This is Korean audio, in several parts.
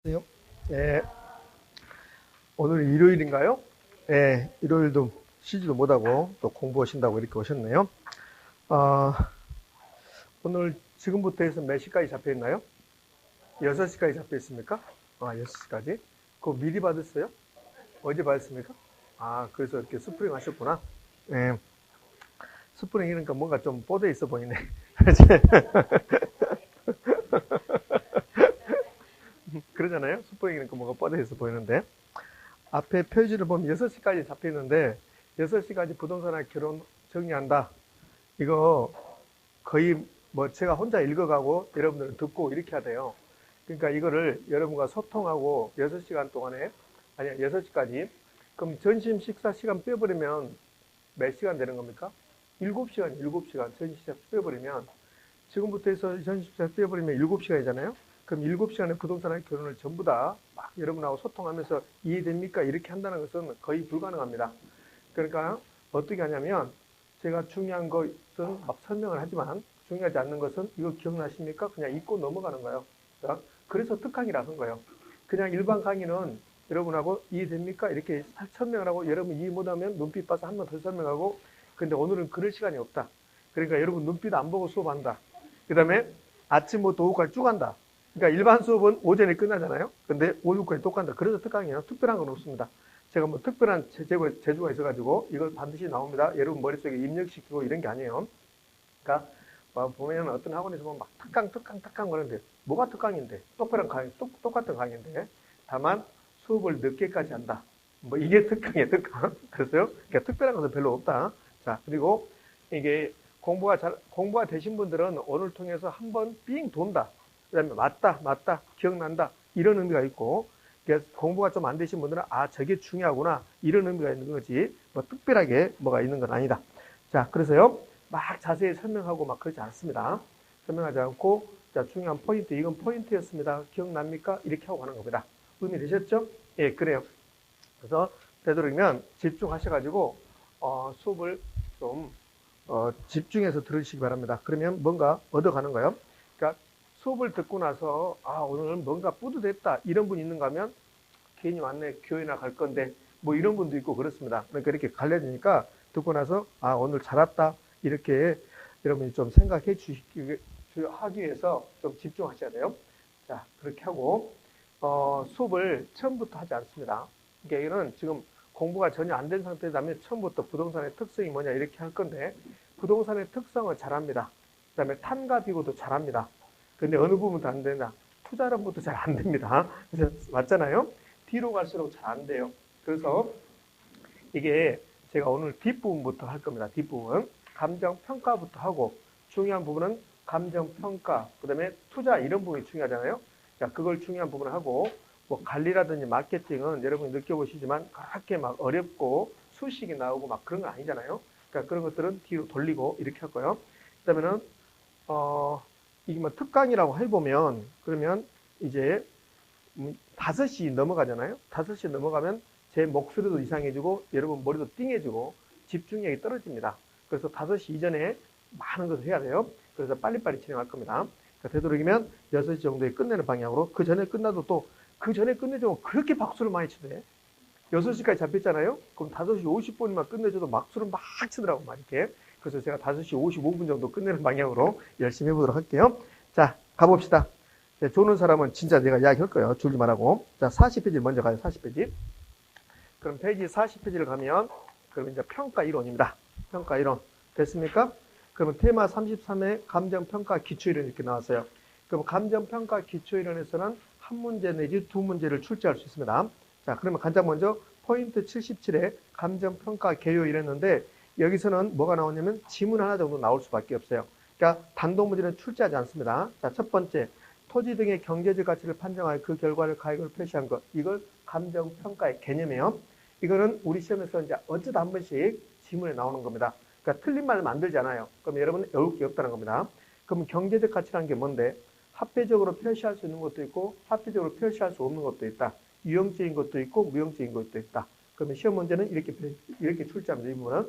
안녕하세요. 예, 오늘 일요일인가요? 예, 일요일도 쉬지도 못하고 또 공부하신다고 이렇게 오셨네요. 아, 오늘 지금부터 해서 몇 시까지 잡혀 있나요? 6시까지 잡혀 있습니까? 아, 6시까지? 그거 미리 받았어요? 어제 받았습니까? 아, 그래서 이렇게 스프링 하셨구나. 예, 스프링 이러니까 뭔가 좀 뻗어 있어 보이네. 그러잖아요? 스프링 이러니까 뭔가 뻗어 있어 보이는데. 앞에 표지를 보면 6시까지 잡혀 있는데, 6시까지 부동산에 결혼 정리한다. 이거 거의 뭐 제가 혼자 읽어가고 여러분들은 듣고 이렇게 해야 돼요. 그러니까 이거를 여러분과 소통하고 6시간 동안에, 아니야, 6시까지. 그럼 점심 식사 시간 빼버리면 몇 시간 되는 겁니까? 7시간, 7시간 점심 식사 빼버리면, 지금부터 해서 점심 식사 빼버리면 7시간이잖아요? 그럼 7시간의 부동산의 결혼을 전부 다 막 여러분하고 소통하면서 이해됩니까? 이렇게 한다는 것은 거의 불가능합니다. 그러니까 어떻게 하냐면, 제가 중요한 것은 막 설명을 하지만 중요하지 않는 것은 이거 기억나십니까? 그냥 잊고 넘어가는 거예요. 그래서 특강이라는 거예요. 그냥 일반 강의는 여러분하고 이해됩니까? 이렇게 설명을 하고 여러분 이해 못하면 눈빛 봐서 한 번 더 설명하고, 근데 오늘은 그럴 시간이 없다. 그러니까 여러분 눈빛 안 보고 수업한다. 그 다음에 아침부터 오후까지 쭉 한다. 그러니까 일반 수업은 오전에 끝나잖아요. 근데 오후까지 또 간다. 그래서 특강이에요. 특별한 건 없습니다. 제가 뭐 특별한 재주가 있어가지고 이걸 반드시 나옵니다. 여러분 머릿속에 입력시키고 이런 게 아니에요. 그러니까 보면 어떤 학원에서 보면 막 특강 그러는데, 뭐가 특강인데? 똑같은 강의, 똑같은 강의인데, 다만 수업을 늦게까지 한다. 뭐 이게 특강이에요, 특강. 그래서요, 그러니까 특별한 것은 별로 없다. 자, 그리고 이게 공부가 되신 분들은 오늘 통해서 한번 삥 돈다. 그다음에 맞다, 기억난다. 이런 의미가 있고, 그래서 공부가 좀 안 되신 분들은 저게 중요하구나. 이런 의미가 있는 거지. 뭐 특별하게 뭐가 있는 건 아니다. 자, 그래서요, 막 자세히 설명하고 막 그러지 않습니다. 설명하지 않고, 자, 중요한 포인트, 이건 포인트였습니다. 기억납니까? 이렇게 하고 가는 겁니다. 의미 되셨죠? 예, 그래요. 그래서 되도록이면 집중하셔가지고, 수업을 좀, 집중해서 들으시기 바랍니다. 그러면 뭔가 얻어가는 거예요. 그러니까 수업을 듣고 나서, 오늘은 뭔가 뿌듯했다. 이런 분 있는가 하면, 괜히 왔네. 교회나 갈 건데. 뭐 이런 분도 있고 그렇습니다. 그러니까 이렇게 갈려지니까 듣고 나서, 오늘 잘 왔다. 이렇게 여러분이 좀 생각해 주시기 하기 위해서 좀 집중하셔야 돼요. 자, 그렇게 하고, 수업을 처음부터 하지 않습니다. 그러니까 이거는 지금 공부가 전혀 안 된 상태라면 처음부터 부동산의 특성이 뭐냐 이렇게 할 건데, 부동산의 특성을 잘합니다. 그 다음에 탄과 비교도 잘합니다. 근데 어느 부분도 안 된다. 투자론부터 잘 안 됩니다. 그래서 맞잖아요. 뒤로 갈수록 잘 안 돼요. 그래서 이게 제가 오늘 뒷부분부터 할 겁니다. 뒷부분. 감정평가부터 하고, 중요한 부분은 감정평가, 그 다음에 투자 이런 부분이 중요하잖아요. 자, 그걸 중요한 부분을 하고, 뭐 관리라든지 마케팅은 여러분이 느껴보시지만 그렇게 막 어렵고 수식이 나오고 막 그런 건 아니잖아요. 그러니까 그런 것들은 뒤로 돌리고 이렇게 할 거예요. 그 다음에는 이게 뭐 특강이라고 해보면, 그러면 이제 5시 넘어가잖아요. 5시 넘어가면 제 목소리도 이상해지고 여러분 머리도 띵해지고 집중력이 떨어집니다. 그래서 5시 이전에 많은 것을 해야 돼요. 그래서 빨리빨리 진행할 겁니다. 그러니까 되도록이면 6시 정도에 끝내는 방향으로. 그 전에 끝나도 또 그 전에 끝내주면 그렇게 박수를 많이 치대. 6시까지 잡혔잖아요. 그럼 5시 50분만 끝내줘도 박수를 막 치더라고 막 이렇게. 그래서 제가 5시 55분 정도 끝내는 방향으로 열심히 해보도록 할게요. 자, 가봅시다. 조는 사람은 진짜 내가 이야기할 거예요. 줄지 말라고. 자, 40페이지 먼저 가요. 40페이지. 그럼 페이지 40페이지를 가면, 그럼 이제 평가 이론입니다. 평가 이론. 됐습니까? 그러면 테마 33의 감정평가 기초이론 이렇게 나왔어요. 그럼 감정평가 기초이론에서는 한 문제 내지 두 문제를 출제할 수 있습니다. 자, 그러면 가장 먼저 포인트 77에 감정평가 개요 이랬는데, 여기서는 뭐가 나오냐면 지문 하나 정도 나올 수밖에 없어요. 그러니까 단독 문제는 출제하지 않습니다. 자, 첫 번째. 토지 등의 경제적 가치를 판정하여 그 결과를 가액으로 표시한 것. 이걸 감정평가의 개념이에요. 이거는 우리 시험에서 이제 어쩌다 한 번씩 지문에 나오는 겁니다. 그러니까 틀린 말을 만들지 않아요. 그럼 여러분은 외울 게 없다는 겁니다. 그럼 경제적 가치라는 게 뭔데? 합계적으로 표시할 수 있는 것도 있고 합계적으로 표시할 수 없는 것도 있다. 유형적인 것도 있고 무형적인 것도 있다. 그러면 시험 문제는 이렇게 출제합니다. 이 부분은.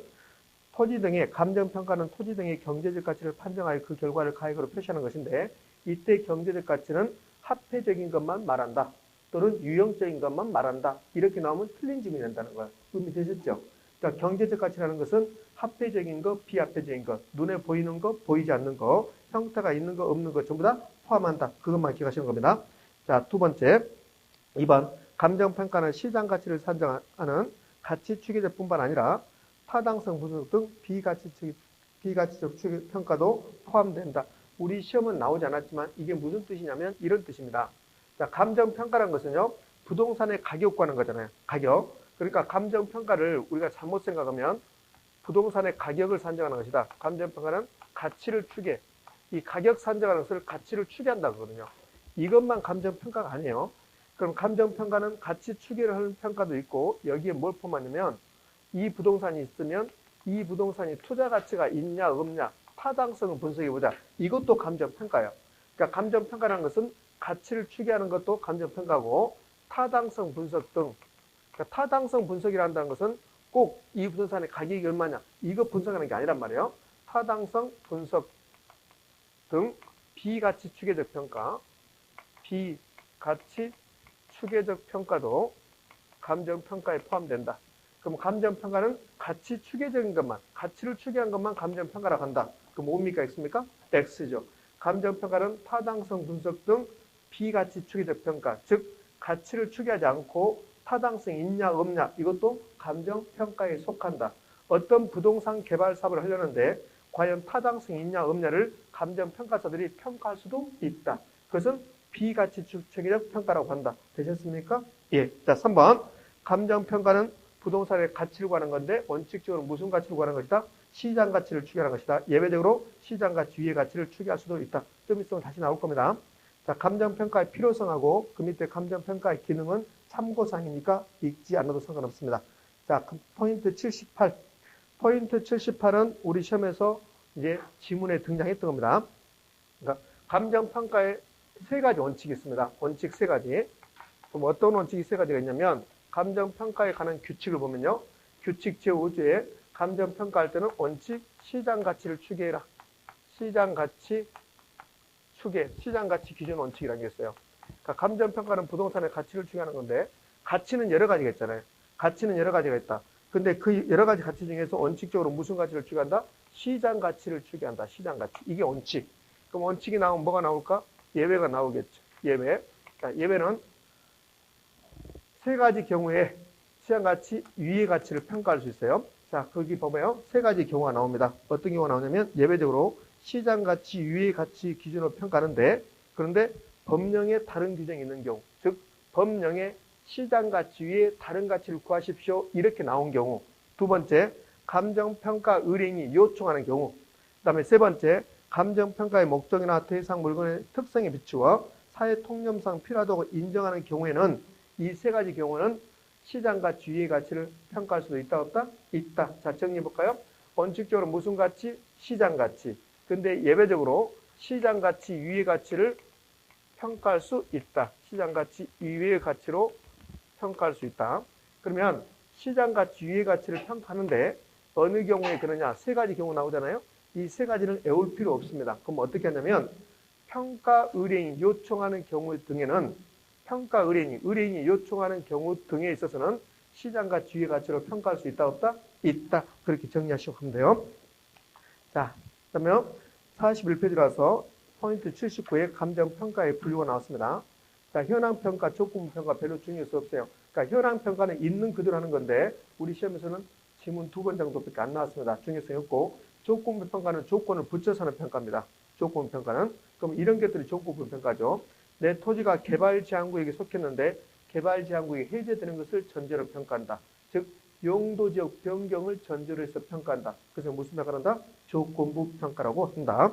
토지 등의 감정평가는 토지 등의 경제적 가치를 판정하여 그 결과를 가액으로 표시하는 것인데, 이때 경제적 가치는 화폐적인 것만 말한다. 또는 유형적인 것만 말한다. 이렇게 나오면 틀린 질문이 된다는 거예요. 의미 되셨죠? 자, 경제적 가치라는 것은 합폐적인 것, 비합폐적인 것, 눈에 보이는 것, 보이지 않는 것, 형태가 있는 것, 없는 것 전부 다 포함한다. 그것만 기억하시는 겁니다. 자, 두 번째, 2번 감정평가는 시장 가치를 산정하는 가치 추계적뿐만 아니라 타당성 분석 등 비가치적 평가도 포함된다. 우리 시험은 나오지 않았지만 이게 무슨 뜻이냐면 이런 뜻입니다. 자, 감정평가라는 것은요, 부동산의 가격 구하는 거잖아요. 가격. 그러니까 감정평가를 우리가 잘못 생각하면 부동산의 가격을 산정하는 것이다. 감정평가는 가치를 추계. 이 가격 산정하는 것을 가치를 추계한다고 하거든요. 이것만 감정평가가 아니에요. 그럼 감정평가는 가치 추계를 하는 평가도 있고 여기에 뭘 포함하냐면 이 부동산이 있으면 이 부동산이 투자 가치가 있냐 없냐 타당성을 분석해보자. 이것도 감정평가예요. 그러니까 감정평가라는 것은 가치를 추계하는 것도 감정평가고 타당성 분석 등 그러니까 타당성 분석이라 한다는 것은 꼭 이 부동산의 가격이 얼마냐 이거 분석하는 게 아니란 말이에요. 타당성 분석 등 비가치 추계적 평가 비가치 추계적 평가도 감정평가에 포함된다. 그럼 감정평가는 가치 추계적인 것만, 가치를 추계한 것만 감정평가라고 한다. 그럼 뭡니까? X입니까? X죠. 감정평가는 타당성 분석 등 비가치 추계적 평가, 즉 가치를 추계하지 않고 타당성이 있냐 없냐 이것도 감정평가에 속한다. 어떤 부동산 개발 사업을 하려는데 과연 타당성이 있냐 없냐를 감정평가사들이 평가할 수도 있다. 그것은 비가치 추계적 평가라고 한다. 되셨습니까? 예. 자, 3번. 감정평가는 부동산의 가치를 구하는 건데 원칙적으로 무슨 가치를 구하는 것이다? 시장 가치를 추계하는 것이다. 예외적으로 시장 가치 위의 가치를 추계할 수도 있다. 좀 있으면 다시 나올 겁니다. 자, 감정평가의 필요성하고 그 밑에 감정평가의 기능은 참고사항이니까 읽지 않아도 상관없습니다. 자, 포인트 78. 포인트 78은 우리 시험에서 이제 지문에 등장했던 겁니다. 그러니까 감정평가의 세 가지 원칙이 있습니다. 원칙 세 가지. 그럼 어떤 원칙이 세 가지가 있냐면 감정평가에 관한 규칙을 보면요. 규칙 제5조에 감정평가할 때는 원칙 시장가치를 추계해라. 시장가치 추계, 시장가치 기준 원칙이라는 게 있어요. 그러니까 감정평가는 부동산의 가치를 추계하는 건데 가치는 여러 가지가 있잖아요. 가치는 여러 가지가 있다. 근데 그 여러 가지 가치 중에서 원칙적으로 무슨 가치를 추계한다? 시장가치를 추계한다. 시장가치. 이게 원칙. 그럼 원칙이 나오면 뭐가 나올까? 예외가 나오겠죠. 예외. 자, 예외는 세 가지 경우에 시장가치 위의 가치를 평가할 수 있어요. 자, 거기 보면 세 가지 경우가 나옵니다. 어떤 경우가 나오냐면 예외적으로 시장가치 위의 가치 기준으로 평가하는데 그런데 법령에 다른 규정이 있는 경우, 즉 법령에 시장가치 위에 다른 가치를 구하십시오. 이렇게 나온 경우. 두 번째, 감정평가 의뢰인이 요청하는 경우. 그 다음에 세 번째, 감정평가의 목적이나 대상 물건의 특성에 비추어 사회 통념상 필요하다고 인정하는 경우에는 이 세 가지 경우는 시장가치 위의 가치를 평가할 수도 있다 없다? 있다. 자, 정리해볼까요? 원칙적으로 무슨 가치? 시장가치. 근데 예외적으로 시장가치 위의 가치를 평가할 수 있다. 시장가치 위의 가치로 평가할 수 있다. 그러면 시장가치 위의 가치를 평가하는데 어느 경우에 그러냐? 세 가지 경우 나오잖아요. 이 세 가지는 외울 필요 없습니다. 그럼 어떻게 하냐면 평가 의뢰인이 요청하는 경우 등에는 평가 의뢰인이 요청하는 경우 등에 있어서는 시장가치 위의 가치로 평가할 수 있다 없다? 있다. 그렇게 정리하시면 하면 돼요. 자, 그러면 41페이지라서 포인트 79에 감정평가의 분류가 나왔습니다. 자, 현황평가, 조건부평가 별로 중요할 수 없어요. 그러니까 현황평가는 있는 그대로 하는 건데 우리 시험에서는 지문 2번 정도밖에 안 나왔습니다. 중요성이 없고 조건부평가는 조건을 붙여서 하는 평가입니다. 조건부평가는. 그럼 이런 것들이 조건부평가죠. 내 토지가 개발제한구역에 속했는데 개발제한구역이 해제되는 것을 전제로 평가한다. 즉 용도지역 변경을 전제로 해서 평가한다. 그래서 무슨 평가를 한다? 조건부 평가라고 한다.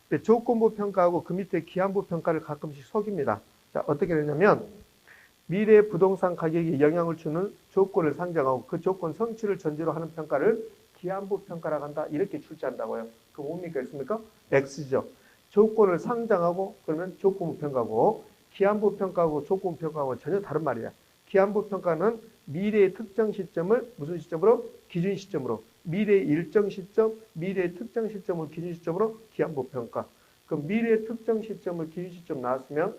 근데 조건부 평가하고 그 밑에 기한부 평가를 가끔씩 속입니다. 자, 어떻게 되냐면 미래 부동산 가격에 영향을 주는 조건을 상정하고 그 조건 성취를 전제로 하는 평가를 기한부 평가라고 한다. 이렇게 출제한다고요. 그럼 뭡니까? 있습니까? X죠. 조건을 상정하고 그러면 조건부 평가고 기한부 평가하고 조건부 평가하고 전혀 다른 말이야. 기한부 평가는 미래의 특정 시점을 무슨 시점으로? 기준 시점으로. 미래의 일정 시점, 미래의 특정 시점을 기준 시점으로 기한부 평가. 그럼 미래의 특정 시점을 기준 시점 나왔으면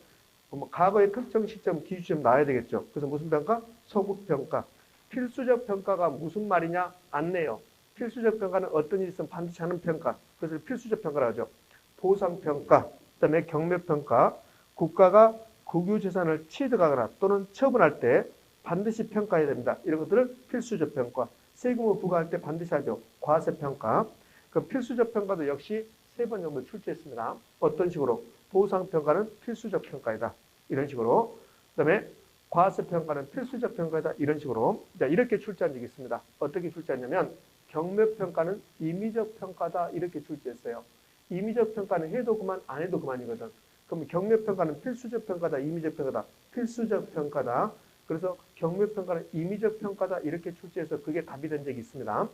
뭐 과거의 특정 시점, 기준시점 나와야 되겠죠. 그래서 무슨 평가? 소극평가. 필수적 평가가 무슨 말이냐? 안내요. 필수적 평가는 어떤 일이 있으면 반드시 하는 평가. 그래서 필수적 평가라고 하죠. 보상평가, 그다음에 경매평가. 국가가 국유재산을 취득하거나 또는 처분할 때 반드시 평가해야 됩니다. 이런 것들을 필수적 평가. 세금을 부과할 때 반드시 하죠. 과세평가. 그 필수적 평가도 역시 3번 정도 출제했습니다. 어떤 식으로? 보상평가는 필수적 평가이다. 이런 식으로. 그 다음에 과세평가는 필수적 평가이다. 이런 식으로. 자, 이렇게 출제한 적이 있습니다. 어떻게 출제했냐면 경매평가는 임의적 평가다. 이렇게 출제했어요. 임의적 평가는 해도 그만 안 해도 그만이거든. 그럼 경매평가는 필수적 평가다. 임의적 평가다. 필수적 평가다. 그래서 경매평가는 임의적 평가다. 이렇게 출제해서 그게 답이 된 적이 있습니다.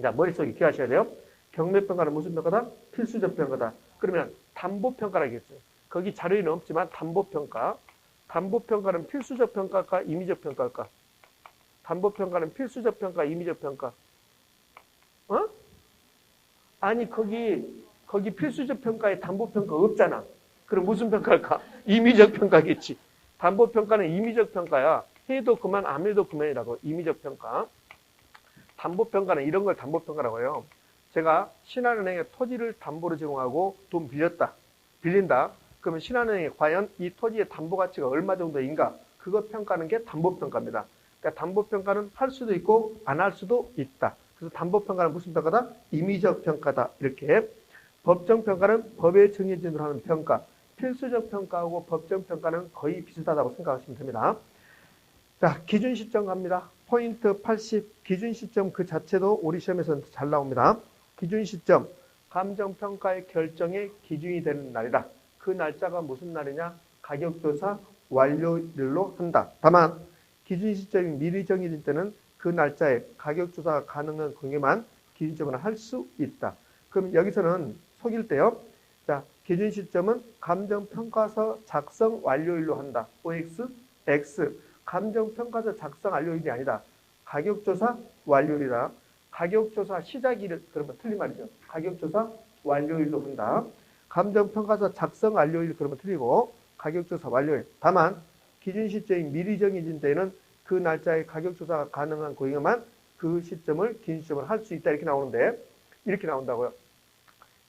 자, 머릿속에 기억하셔야 돼요. 경매평가는 무슨 평가다? 필수적 평가다. 그러면 담보평가라겠죠. 거기 자료에는 없지만 담보평가. 담보평가는 필수적 평가일까? 임의적 평가일까? 담보평가는 필수적 평가, 임의적 평가. 어? 아니, 거기 필수적 평가에 담보평가 없잖아. 그럼 무슨 평가일까? 임의적 평가겠지. 담보평가는 임의적 평가야. 해도 그만, 안 해도 그만이라고. 임의적 평가. 담보평가는 이런 걸 담보평가라고 해요. 제가 신한은행에 토지를 담보로 제공하고 돈 빌린다. 그러면 신한은행이 과연 이 토지의 담보 가치가 얼마 정도인가? 그거 평가하는 게 담보평가입니다. 그러니까 담보평가는 할 수도 있고 안 할 수도 있다. 그래서 담보평가는 무슨 평가다? 임의적 평가다. 이렇게. 법정평가는 법에 정해진 대로 하는 평가. 필수적 평가하고 법정평가는 거의 비슷하다고 생각하시면 됩니다. 자, 기준 시점 갑니다. 포인트 80. 기준 시점 그 자체도 우리 시험에서는 잘 나옵니다. 기준 시점. 감정평가의 결정의 기준이 되는 날이다. 그 날짜가 무슨 날이냐? 가격조사 완료일로 한다. 다만 기준 시점이 미리 정해질 때는 그 날짜에 가격조사가 가능한 경우에만 기준점을 할 수 있다. 그럼 여기서는 속일 때요. 자, 기준 시점은 감정평가서 작성 완료일로 한다. OX, X. 감정평가서 작성 완료일이 아니다. 가격조사 완료일이다. 가격조사 시작일을, 그러면 틀린 말이죠. 가격조사 완료일로 한다. 감정평가서 작성 완료일, 그러면 틀리고, 가격조사 완료일. 다만, 기준 시점이 미리 정해진 때에는 그 날짜에 가격조사가 가능한 경우에만 그 시점을, 기준 시점을 할 수 있다. 이렇게 나오는데, 이렇게 나온다고요.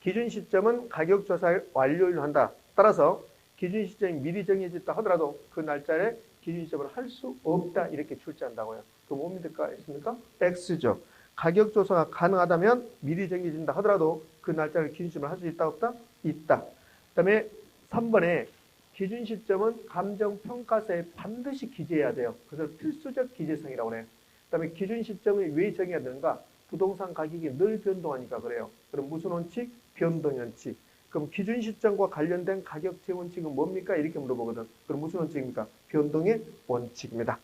기준 시점은 가격조사 완료일로 한다. 따라서, 기준 시점이 미리 정해졌다 하더라도 그 날짜에 기준 시점을 할 수 없다. 이렇게 출제한다고요. 그럼 뭐 믿을까? 있습니까? X죠. 가격조사가 가능하다면 미리 정해진다 하더라도 그 날짜를 기준 시점을 할 수 있다 없다? 있다. 그 다음에 3번에 기준 시점은 감정평가서에 반드시 기재해야 돼요. 그래서 필수적 기재성이라고 해요. 그 다음에 기준 시점을 왜 정해야 되는가? 부동산 가격이 늘 변동하니까 그래요. 그럼 무슨 원칙? 변동원칙. 그럼 기준 시점과 관련된 가격제 원칙은 뭡니까? 이렇게 물어보거든. 그럼 무슨 원칙입니까? 변동의 원칙입니다.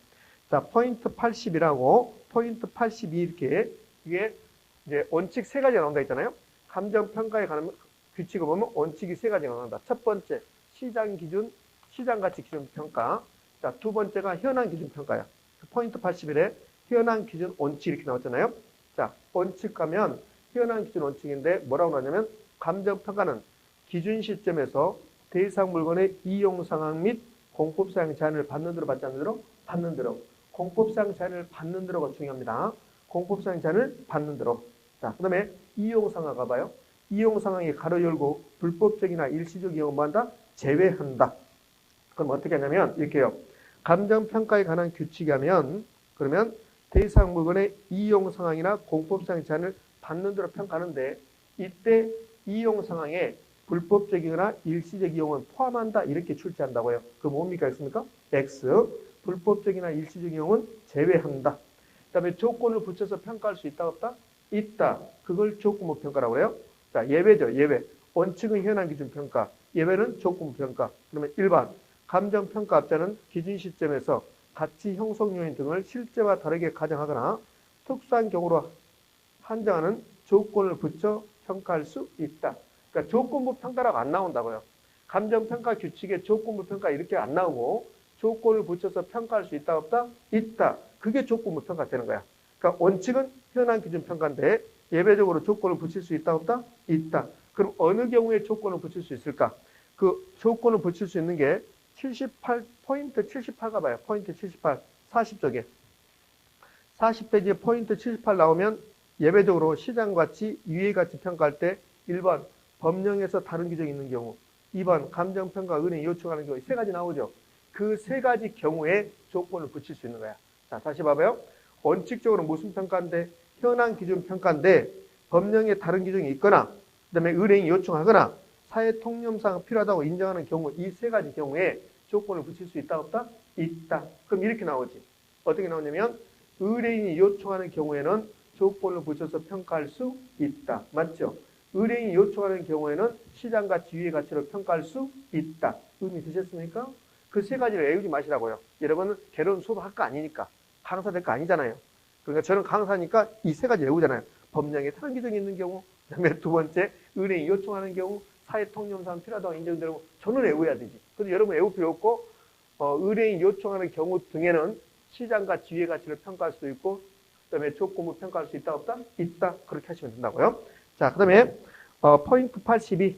자, 포인트 80이라고 포인트 82 이렇게 이게 이제 원칙 3가지가 나온다 했잖아요. 감정평가에 관한 규칙을 보면 원칙이 3가지가 나온다. 첫 번째, 시장 기준, 시장가치 기준 평가. 자, 두 번째가 현황 기준 평가야. 포인트 81에 현황 기준 원칙 이렇게 나왔잖아요. 자, 원칙 가면 현황 기준 원칙인데 뭐라고 나오냐면 감정평가는 기준 시점에서 대상 물건의 이용 상황 및 공법사용 제한을 받는 대로 받지 않는 대로 받는 대로. 공법사용 제한을 받는 대로가 중요합니다. 공법사용 제한을 받는 대로. 자, 그 다음에 이용 상황 가봐요. 이용 상황이 가로 열고 불법적이나 일시적 이용은 뭐한다? 제외한다. 그럼 어떻게 하냐면 이렇게요. 감정평가에 관한 규칙이 하면 그러면 대상 물건의 이용 상황이나 공법사용 제한을 받는 대로 평가하는데 이때 이용 상황에 불법적이거나 일시적 이용은 포함한다. 이렇게 출제한다고요. 그럼 뭡니까? 있습니까? X. 불법적이나 일시적 이용은 제외한다. 그 다음에 조건을 붙여서 평가할 수 있다 없다? 있다. 그걸 조건부 평가라고 해요. 자, 예외죠. 예외. 원칙은 현황 기준 평가. 예외는 조건부 평가. 그러면 1번. 감정평가 합자는 기준 시점에서 가치 형성 요인 등을 실제와 다르게 가정하거나 특수한 경우로 한정하는 조건을 붙여 평가할 수 있다. 그러니까 조건부 평가라고 안 나온다고요. 감정평가 규칙에 조건부 평가 이렇게 안 나오고 조건을 붙여서 평가할 수 있다 없다? 있다. 그게 조건부 평가 되는 거야. 그러니까 원칙은 현황 기준 평가인데 예외적으로 조건을 붙일 수 있다 없다? 있다. 그럼 어느 경우에 조건을 붙일 수 있을까? 그 조건을 붙일 수 있는 게 78, 포인트 78 가봐요. 포인트 78. 40쪽에. 40페이지에 포인트 78 나오면 예외적으로 시장가치, 유예가치 평가할 때 1번 법령에서 다른 규정이 있는 경우, 2번 감정평가 은행이 요청하는 경우 세 가지 나오죠. 그 세 가지 경우에 조건을 붙일 수 있는 거야. 자, 다시 봐봐요. 원칙적으로 무슨 평가인데? 현행 기준 평가인데 법령에 다른 규정이 있거나 그다음에 은행이 요청하거나 사회 통념상 필요하다고 인정하는 경우 이 세 가지 경우에 조건을 붙일 수 있다 없다? 있다. 그럼 이렇게 나오지. 어떻게 나오냐면 의뢰인이 요청하는 경우에는 조건을 붙여서 평가할 수 있다. 맞죠? 의뢰인이 요청하는 경우에는 시장가치, 유예가치로 평가할 수 있다. 의미 드셨습니까? 그 세 가지를 외우지 마시라고요. 여러분은 개론 수업할 거 아니니까. 강사 될 거 아니잖아요. 그러니까 저는 강사니까 이 세 가지 외우잖아요. 법령에 다른 규정이 있는 경우, 그다음에 두 번째, 의뢰인이 요청하는 경우, 사회 통념상 필요하다고 인정되는 경우, 저는 외워야 되지. 근데 여러분 외울 필요 없고, 의뢰인이 요청하는 경우 등에는 시장가치, 유예가치를 평가할 수 있고, 그다음에 조건부 평가할 수 있다, 없다? 있다. 그렇게 하시면 된다고요. 자, 그다음에 포인트 82,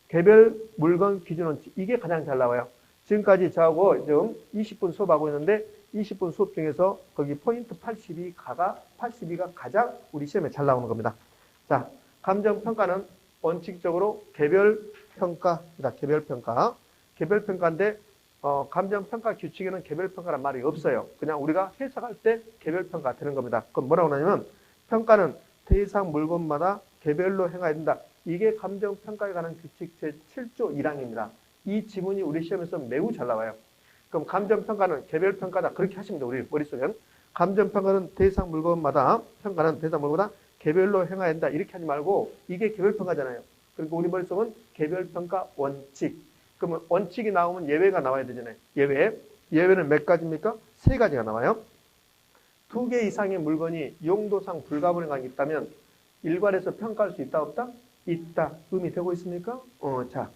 개별 물건 기준 원칙. 이게 가장 잘 나와요. 지금까지 저하고 지금 20분 수업하고 있는데 20분 수업 중에서 거기 포인트 82가 가장 우리 시험에 잘 나오는 겁니다. 자, 감정평가는 원칙적으로 개별평가입니다. 개별평가. 개별평가인데 감정평가 규칙에는 개별평가란 말이 없어요. 그냥 우리가 해석할 때 개별평가 되는 겁니다. 그럼 뭐라고 하냐면 평가는 대상 물건마다 개별로 행해야 된다. 이게 감정평가에 관한 규칙 제7조 1항입니다. 이 지문이 우리 시험에서 매우 잘 나와요. 그럼 감정평가는 개별평가다. 그렇게 하시면 돼요. 우리 머릿속엔. 감정평가는 대상 물건마다 평가는 대상 물건마다 개별로 행해야 된다. 이렇게 하지 말고 이게 개별평가잖아요. 그리고 우리 머릿속은 개별평가 원칙. 그러면 원칙이 나오면 예외가 나와야 되잖아요. 예외는 몇 가지입니까? 세 가지가 나와요. 2개 이상의 물건이 용도상 불가분행한 게 있다면 일괄해서 평가할 수 있다 없다? 있다. 의미 되고 있습니까? 자,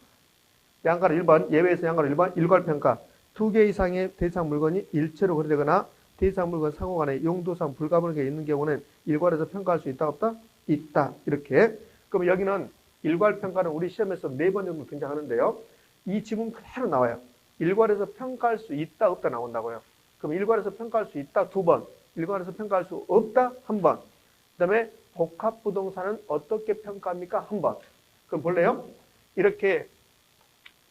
양가로 1번, 예외에서 양가로 1번, 일괄평가. 2개 이상의 대상 물건이 일체로 거래되거나 대상 물건 상호 간에 용도상 불가분하게 있는 경우는 일괄해서 평가할 수 있다 없다? 있다. 이렇게. 그럼 여기는 일괄평가는 우리 시험에서 4번 정도 등장하는데요. 이 지문 그대로 나와요. 일괄해서 평가할 수 있다 없다 나온다고요. 그럼 일괄해서 평가할 수 있다 2번, 일괄해서 평가할 수 없다 1번. 그 다음에 복합부동산은 어떻게 평가합니까? 1번. 그럼 볼래요? 이렇게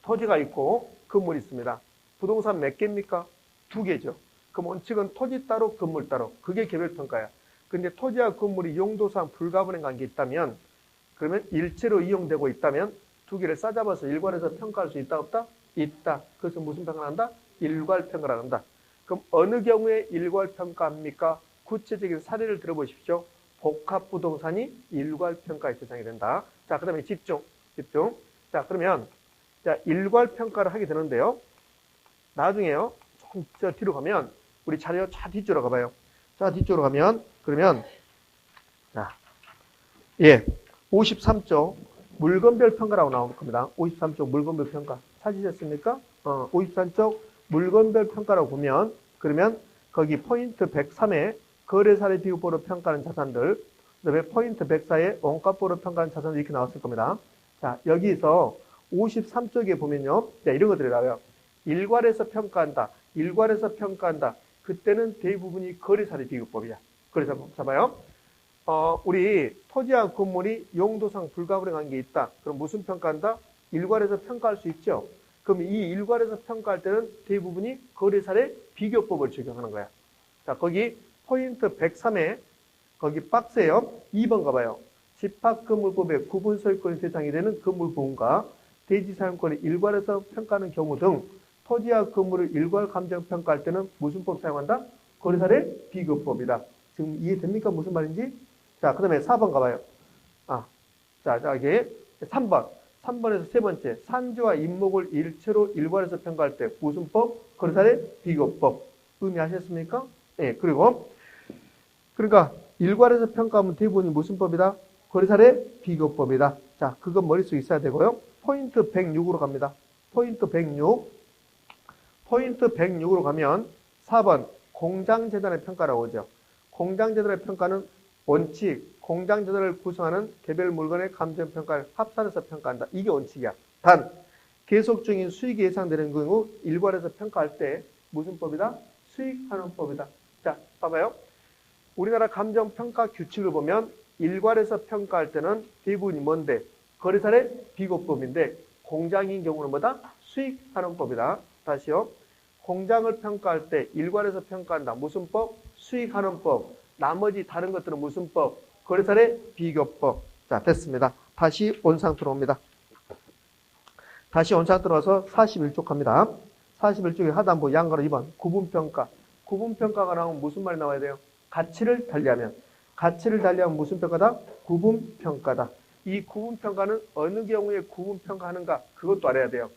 토지가 있고 건물이 있습니다. 부동산 몇 개입니까? 2개죠. 그럼 원칙은 토지 따로 건물 따로. 그게 개별평가야. 근데 토지와 건물이 용도상 불가분행한 게 있다면 그러면 일체로 이용되고 있다면 2개를 싸잡아서 일괄해서 평가할 수 있다 없다? 있다. 그래서 무슨 평가를 한다? 일괄평가를 한다. 그럼 어느 경우에 일괄평가합니까? 구체적인 사례를 들어보십시오. 복합부동산이 일괄평가의 대상이 된다. 자, 그 다음에 집중. 자, 그러면 자, 일괄평가를 하게 되는데요. 나중에요. 조금 저 뒤로 가면 우리 자료 차 뒤쪽으로 가봐요. 자, 뒤쪽으로 가면 그러면 자, 53쪽 물건별 평가라고 나올 겁니다. 53쪽 물건별 평가. 찾으셨습니까? 53쪽 물건별 평가라고 보면 그러면 거기 포인트 103에 거래사례 비교보로 평가하는 자산들, 그다음에 포인트 104에 원가보로 평가하는 자산들 이렇게 나왔을 겁니다. 자, 여기서 53쪽에 보면요. 자, 이런 것들이 나와요. 일괄해서 평가한다. 일괄해서 평가한다. 그때는 대부분이 거래사례 비교법이야. 그래서 잡아요. 우리 토지와 건물이 용도상 불가분행한 게 있다. 그럼 무슨 평가한다? 일괄해서 평가할 수 있죠. 그럼 이 일괄해서 평가할 때는 대부분이 거래사례 비교법을 적용하는 거야. 자, 거기 포인트 103에 거기 박스에요. 2번 가봐요. 집합건물법의 구분소유권의 대상이 되는 건물보험과 대지사용권을 일괄해서 평가하는 경우 등 토지와 건물을 일괄 감정 평가할 때는 무슨 법 사용한다? 거래사례 비교법이다. 지금 이해됩니까? 무슨 말인지? 자, 그 다음에 4번 가봐요. 자, 여기 3번. 3번에서 세 번째. 산지와 임목을 일체로 일괄해서 평가할 때 무슨 법? 거래사례 비교법. 의미하셨습니까? 예, 그리고 그러니까 일괄해서 평가하면 대부분이 무슨 법이다? 거래사례 비교법이다. 자, 그건 머릿속에 있어야 되고요. 포인트 106으로 갑니다. 포인트 106. 포인트 106으로 가면 4번 공장재단의 평가라고 오죠. 공장재단의 평가는 원칙, 공장재단을 구성하는 개별 물건의 감정평가를 합산해서 평가한다. 이게 원칙이야. 단, 계속적인 수익이 예상되는 경우 일괄해서 평가할 때 무슨 법이다? 수익하는 법이다. 자, 봐봐요. 우리나라 감정평가 규칙을 보면 일괄해서 평가할 때는 대부분이 뭔데? 거래사례 비교법인데 공장인 경우는 뭐다? 수익하는 법이다. 다시요. 공장을 평가할 때 일괄해서 평가한다. 무슨 법? 수익하는 법. 나머지 다른 것들은 무슨 법? 거래사례 비교법. 자, 됐습니다. 다시 원상태로 옵니다. 다시 원상태로 와서 41쪽 갑니다. 41쪽에 하단부 양가로 2번 구분평가. 구분평가가 나오면 무슨 말이 나와야 돼요? 가치를 달리하면. 가치를 달리하면 무슨 평가다? 구분평가다. 이 구분평가는 어느 경우에 구분평가하는가? 그것도 알아야 돼요.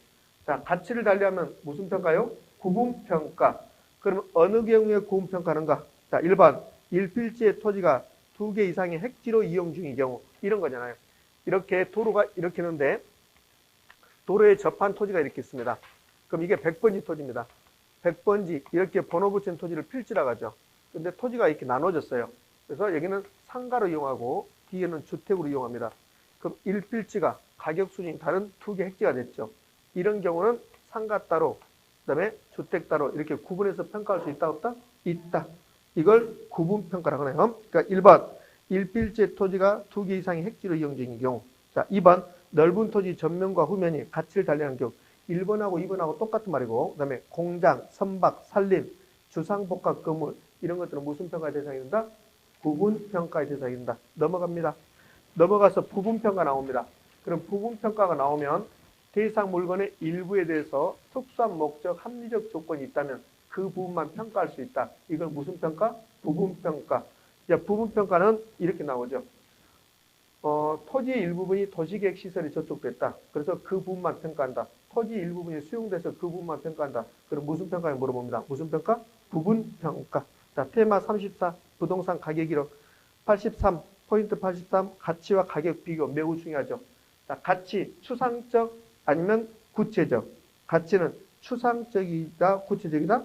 자, 가치를 달리하면 무슨 평가요? 구분평가. 그러면 어느 경우에 구분평가하는가? 자, 1번 일필지의 토지가 2개 이상의 핵지로 이용 중인 경우. 이런 거잖아요. 이렇게 도로가 이렇게 있는데 도로에 접한 토지가 이렇게 있습니다. 그럼 이게 100번지 토지입니다. 100번지 이렇게 번호 붙인 토지를 필지라고 하죠. 근데 토지가 이렇게 나눠졌어요. 그래서 여기는 상가로 이용하고 뒤에는 주택으로 이용합니다. 그럼 1필지가 가격 수준이 다른 2개 핵지가 됐죠. 이런 경우는 상가 따로, 그 다음에 주택 따로 이렇게 구분해서 평가할 수 있다 없다? 있다. 이걸 구분평가라고 하네요. 그러니까 1번 1필지의 토지가 2개 이상의 핵지로 이용 중인 경우. 자, 2번 넓은 토지 전면과 후면이 가치를 달리하는 경우. 1번하고 2번하고 똑같은 말이고, 그 다음에 공장, 선박, 산림, 주상복합 건물 이런 것들은 무슨 평가의 대상이 된다? 부분평가의 대상이 된다. 넘어갑니다. 넘어가서 부분평가 나옵니다. 그럼 부분평가가 나오면 대상 물건의 일부에 대해서 특수한 목적, 합리적 조건이 있다면 그 부분만 평가할 수 있다. 이걸 무슨 평가? 부분평가. 자, 부분평가는 이렇게 나오죠. 토지의 일부분이 도시계획 시설이 저촉됐다. 그래서 그 부분만 평가한다. 토지 일부분이 수용돼서 그 부분만 평가한다. 그럼 무슨 평가에 물어봅니다. 무슨 평가? 부분평가. 자, 테마 34 부동산 가격 이력 83 포인트 83 가치와 가격 비교 매우 중요하죠. 자, 가치 추상적 아니면 구체적. 가치는 추상적이다, 구체적이다.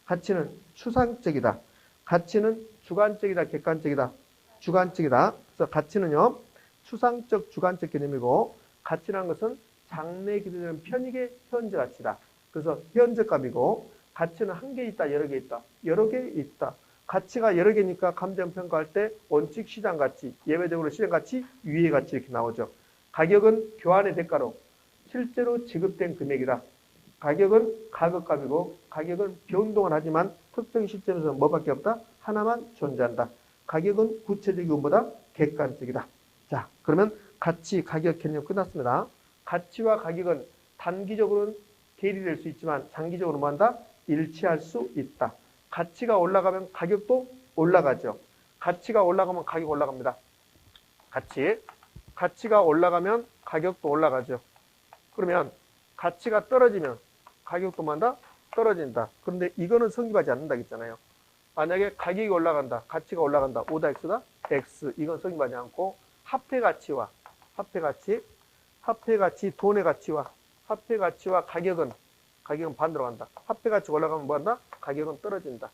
가치는 추상적이다. 가치는 주관적이다, 객관적이다. 주관적이다. 그래서 가치는요, 추상적, 주관적 개념이고, 가치라는 것은 장래에 기대되는 편익의 현재 가치다. 그래서 현재값이고, 가치는 한 개 있다, 여러 개 있다. 여러 개 있다. 가치가 여러 개니까 감정평가할 때 원칙 시장 가치, 예외적으로 실현 가치, 유예 가치 이렇게 나오죠. 가격은 교환의 대가로 실제로 지급된 금액이다. 가격은 가격값이고, 가격은 변동을 하지만 특정 시점에서 뭐밖에 없다? 하나만 존재한다. 가격은 구체적이고보다 객관적이다. 자, 그러면 가치, 가격 개념 끝났습니다. 가치와 가격은 단기적으로는 괴리될 수 있지만 장기적으로 뭐한다? 일치할 수 있다. 가치가 올라가면 가격도 올라가죠. 가치가 올라가면 가격 올라갑니다. 가치가 올라가면 가격도 올라가죠. 그러면 가치가 떨어지면 가격도 뭐한다? 떨어진다. 그런데 이거는 성립하지 않는다 했잖아요. 만약에 가격이 올라간다. 가치가 올라간다. O다 X다? X. 이건 성립하지 않고 화폐 가치, 돈의 가치와 화폐 가치와 가격은 반대로 간다. 화폐 가치가 올라가면 뭐한다? 가격은 떨어진다.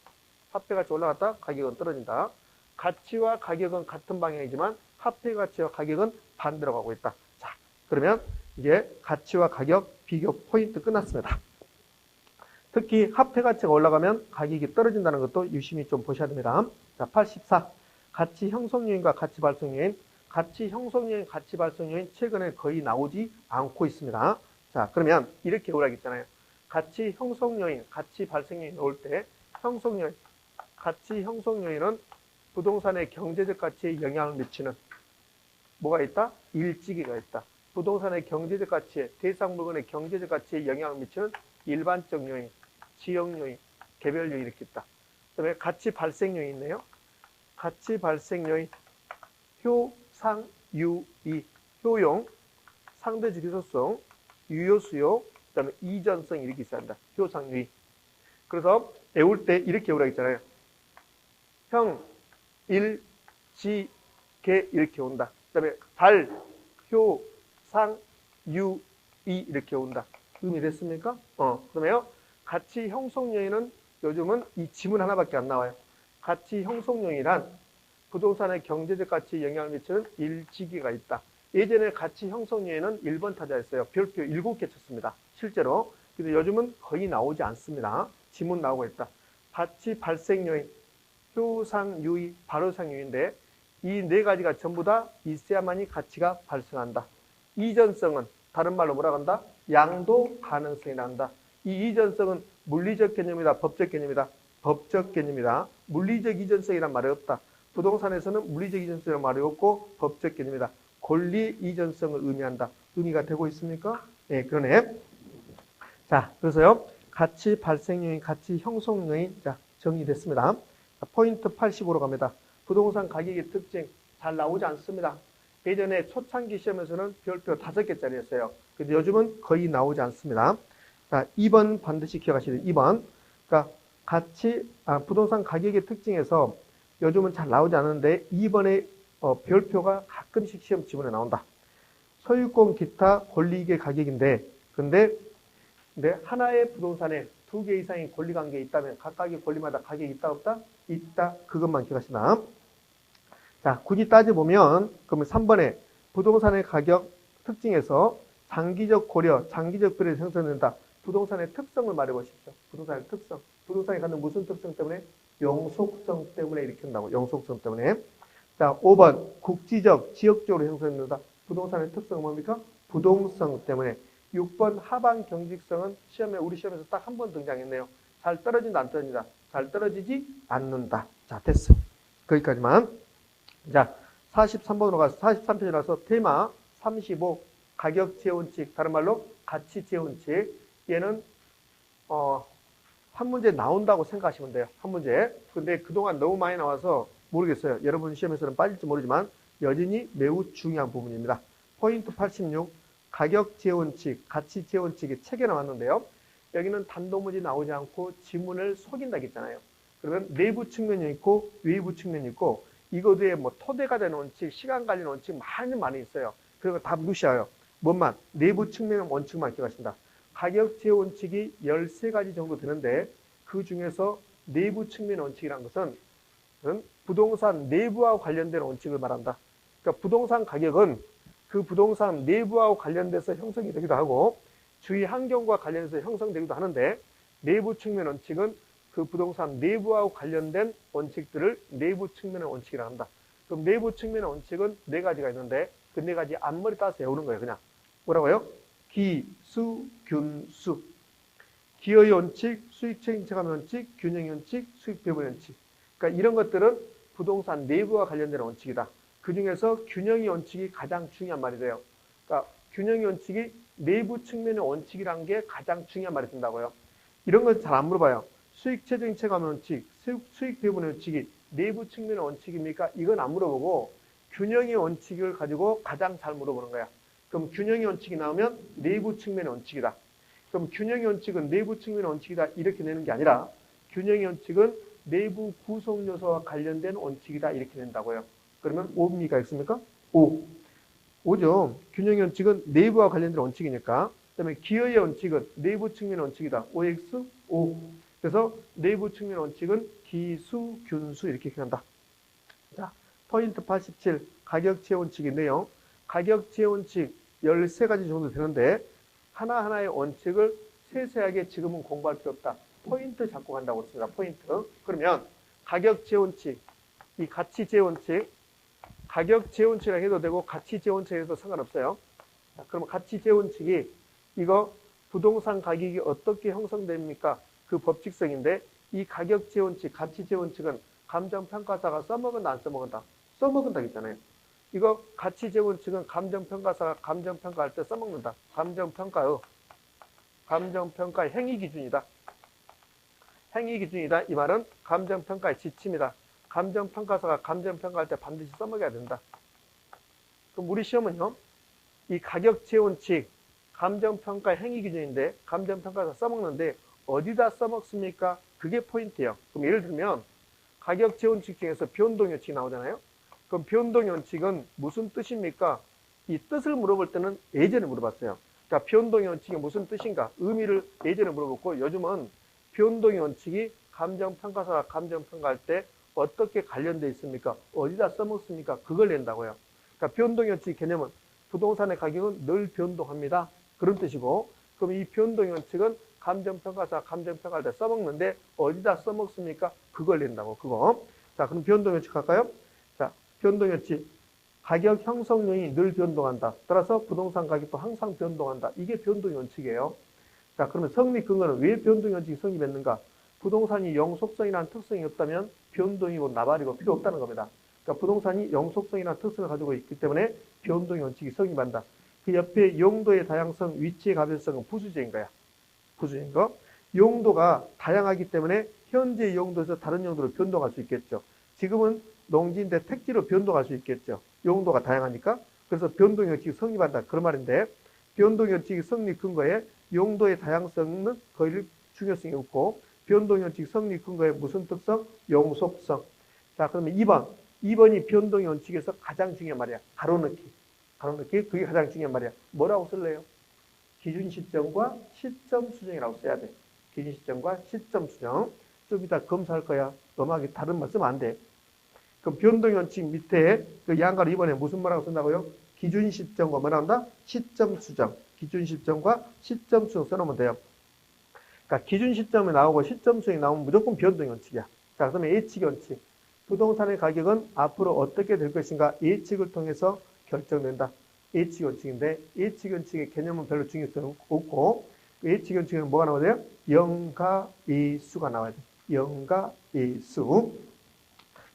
화폐 가치 올라갔다? 가격은 떨어진다. 가치와 가격은 같은 방향이지만 화폐 가치와 가격은 반대로 가고 있다. 자, 그러면 이게 가치와 가격 비교 포인트 끝났습니다. 특히 화폐 가치가 올라가면 가격이 떨어진다는 것도 유심히 좀 보셔야 됩니다. 자, 84. 가치 형성 요인과 가치 발생 요인. 가치 형성 요인, 가치 발생 요인 최근에 거의 나오지 않고 있습니다. 자, 그러면 이렇게 오라겠잖아요. 가치 형성 요인, 가치 발생 요인 나올 때 형성 요인, 가치 형성 요인은 부동산의 경제적 가치에 영향을 미치는 뭐가 있다? 일지기가 있다. 부동산의 경제적 가치에, 대상 물건의 경제적 가치에 영향을 미치는 일반적 요인, 지역 요인, 개별 요인 이렇게 있다. 그다음에 가치 발생 요인이 있네요. 가치 발생 요인, 효상, 유이, 효용, 상대적 희소성, 유효 수요, 그다음에 이전성 이렇게 있어야 한다. 효상, 유이. 그래서 외울 때 이렇게 외우라고 했잖아요. 형, 일, 지, 개 이렇게 온다. 그다음에 달, 효, 상, 유, 이 이렇게 온다. 의미 됐습니까? 그러면요. 가치 형성 요인은 요즘은 이 지문 하나밖에 안 나와요. 가치 형성 요인이란 부동산의 경제적 가치에 영향을 미치는 일지기가 있다. 예전에 가치 형성 요인은 1번 타자였어요. 별표 7개 쳤습니다. 실제로. 근데 요즘은 거의 나오지 않습니다. 지문 나오고 있다. 가치 발생 요인, 효상 유의, 발효상 요인인데 이 네 가지가 전부 다 있어야만이 가치가 발생한다. 이전성은 다른 말로 뭐라고 한다? 양도 가능성이 난다. 이 이전성은 물리적 개념이다, 법적 개념이다. 법적 개념이다. 물리적 이전성이란 말이 없다. 부동산에서는 물리적 이전성이라는 말이 없고 법적 개념이다. 권리 이전성을 의미한다. 의미가 되고 있습니까? 네, 그러네. 자, 그래서요. 가치 발생 요인, 가치 형성 요인. 자, 정리됐습니다. 자, 포인트 85로 갑니다. 부동산 가격의 특징 잘 나오지 않습니다. 예전에 초창기 시험에서는 별표 5개짜리였어요. 근데 요즘은 거의 나오지 않습니다. 자, 2번 반드시 기억하셔야 돼요. 2번. 그러니까 부동산 가격의 특징에서 요즘은 잘 나오지 않는데 2번에 별표가 가끔씩 시험 지문에 나온다. 소유권 기타 권리이익의 가격인데 근데 하나의 부동산에 2개 이상의 권리관계가 있다면 각각의 권리마다 가격이 있다 없다? 있다. 그것만 기억하시나. 자, 굳이 따져보면 그러면 3번에 부동산의 가격 특징에서 장기적 고려, 장기적 비례를 형성된다. 부동산의 특성을 말해보십시오. 부동산의 특성. 부동산이 갖는 무슨 특성 때문에? 영속성 때문에 일으킨다고. 영속성 때문에. 자, 5번 국지적, 지역적으로 형성된다. 부동산의 특성은 뭡니까? 부동성 때문에. 6번 하방 경직성은 우리 시험에서 딱 한 번 등장했네요. 잘 떨어진다, 안 떨어진다? 잘 떨어지지 않는다. 자, 됐어. 거기까지만. 자, 43번으로 가서 43편이라서 테마 35 가격 재원칙, 다른 말로 가치 재원칙. 얘는 한 문제 나온다고 생각하시면 돼요. 한 문제. 근데 그동안 너무 많이 나와서 모르겠어요. 여러분 시험에서는 빠질지 모르지만 여전히 매우 중요한 부분입니다. 포인트 86 가격 재원칙, 가치 재원칙이 책에 나왔는데요. 여기는 단도문이 나오지 않고 지문을 속인다고 했잖아요. 그러면 내부 측면이 있고 외부 측면이 있고 이거에 뭐 토대가 되는 원칙, 시간 관리 원칙 많이 있어요. 그리고 다 무시해요. 뭔만 내부 측면 원칙만 기억하신다. 가격 재원칙이 13가지 정도 되는데 그 중에서 내부 측면 원칙이라는 것은 부동산 내부와 관련된 원칙을 말한다. 그러니까 부동산 가격은 그 부동산 내부와 관련돼서 형성이 되기도 하고 주위 환경과 관련해서 형성되기도 하는데 내부 측면 원칙은 그 부동산 내부와 관련된 원칙들을 내부 측면의 원칙이라고 한다. 그럼 내부 측면의 원칙은 4가지가 있는데 그 4가지 앞머리 따서 외우는 거예요. 그냥. 뭐라고요? 기, 수, 균, 수. 기여의 원칙, 수익 책임체감 원칙, 균형의 원칙, 수익 배분 원칙. 그러니까 이런 것들은 부동산 내부와 관련된 원칙이다. 그 중에서 균형의 원칙이 가장 중요한 말이 돼요. 그러니까 균형의 원칙이 내부 측면의 원칙이라는 게 가장 중요한 말이 된다고요. 이런 건 잘 안 물어봐요. 수익 최저임 체감 원칙, 수익 배분의 원칙이 내부 측면의 원칙입니까? 이건 안 물어보고 균형의 원칙을 가지고 가장 잘 물어보는 거야. 그럼 균형의 원칙이 나오면 내부 측면의 원칙이다. 그럼 균형의 원칙은 내부 측면의 원칙이다 이렇게 내는 게 아니라 균형의 원칙은 내부 구성 요소와 관련된 원칙이다 이렇게 낸다고요. 그러면 5입니까? X입니까? 5. 5죠. 균형의 원칙은 내부와 관련된 원칙이니까. 그 다음에 기여의 원칙은 내부 측면의 원칙이다. OX, 5. 그래서 내부 측면 원칙은 기수, 균수 이렇게 기억한다. 자, 포인트 87 가격 제어 원칙인데요. 가격 제어 원칙 13가지 정도 되는데 하나하나의 원칙을 세세하게 지금은 공부할 필요 없다. 포인트 잡고 간다고 했습니다. 포인트. 그러면 가격 제어 원칙, 이 가치 제어 원칙, 가격 제어 원칙이라고 해도 되고 가치 제어 원칙이라고 해도 상관없어요. 자, 그러면 가치 제어 원칙이 이거 부동산 가격이 어떻게 형성됩니까? 그 법칙성인데 이 가격 재원칙, 가치 재원칙은 감정평가사가 써먹은다 안 써먹은다? 써먹은다 했잖아요. 이거 가치 재원칙은 감정평가사가 감정평가할 때 써먹는다. 감정평가의 행위기준이다. 행위기준이다. 이 말은 감정평가의 지침이다. 감정평가사가 감정평가할 때 반드시 써먹어야 된다. 그럼 우리 시험은요. 이 가격 재원칙, 감정평가의 행위기준인데 감정평가사 써먹는데 어디다 써먹습니까? 그게 포인트예요. 그럼 예를 들면 가격 재원칙 중에서 변동원칙이 나오잖아요. 그럼 변동원칙은 무슨 뜻입니까? 이 뜻을 물어볼 때는 예전에 물어봤어요. 그러니까 변동원칙이 무슨 뜻인가? 의미를 예전에 물어봤고 요즘은 변동원칙이 감정평가사가 감정평가할 때 어떻게 관련되어 있습니까? 어디다 써먹습니까? 그걸 낸다고요. 그러니까 변동원칙 개념은 부동산의 가격은 늘 변동합니다. 그런 뜻이고, 그럼 이 변동 원칙은 감정평가사, 감정평가할 때 써먹는데 어디다 써먹습니까? 그걸 낸다고, 그거. 자, 그럼 변동 원칙 할까요? 자, 변동 원칙. 가격 형성률이 늘 변동한다. 따라서 부동산 가격도 항상 변동한다. 이게 변동 원칙이에요. 자, 그러면 성립 근거는 왜 변동 원칙이 성립했는가? 부동산이 영속성이라는 특성이 없다면 변동이고 나발이고 필요 없다는 겁니다. 그러니까 부동산이 영속성이라는 특성을 가지고 있기 때문에 변동 원칙이 성립한다. 그 옆에 용도의 다양성, 위치의 가변성은 부수적인 거야. 부수적인 거. 용도가 다양하기 때문에 현재 용도에서 다른 용도로 변동할 수 있겠죠. 지금은 농지인데 택지로 변동할 수 있겠죠. 용도가 다양하니까. 그래서 변동 원칙이 성립한다. 그런 말인데 변동 원칙이 성립 근거에 용도의 다양성은 거의 중요성이 없고 변동 원칙 성립 근거에 무슨 특성? 영속성. 자, 그러면 2번. 2번이 변동 원칙에서 가장 중요한 말이야. 가로넣기. 가로넣기. 그게 가장 중요한 말이야. 뭐라고 쓸래요? 기준 시점과 시점 수정이라고 써야 돼. 기준 시점과 시점 수정. 좀 이따 검사할 거야. 음악이 다른 말 쓰면 안 돼. 그럼 변동 원칙 밑에 그 양가로 이번에 무슨 말하고 쓴다고요? 기준 시점과 뭐 나온다? 시점 수정. 기준 시점과 시점 수정 써놓으면 돼요. 그러니까 기준 시점이 나오고 시점 수정이 나오면 무조건 변동 원칙이야. 자, 그러면 예측 원칙. 부동산의 가격은 앞으로 어떻게 될 것인가 예측을 통해서 결정된다. 예측 원칙인데 예측 원칙의 개념은 별로 중요성 없고 예측 원칙에는 뭐가 나와야 돼요? 영가이수가 나와야 돼요. 영가이수.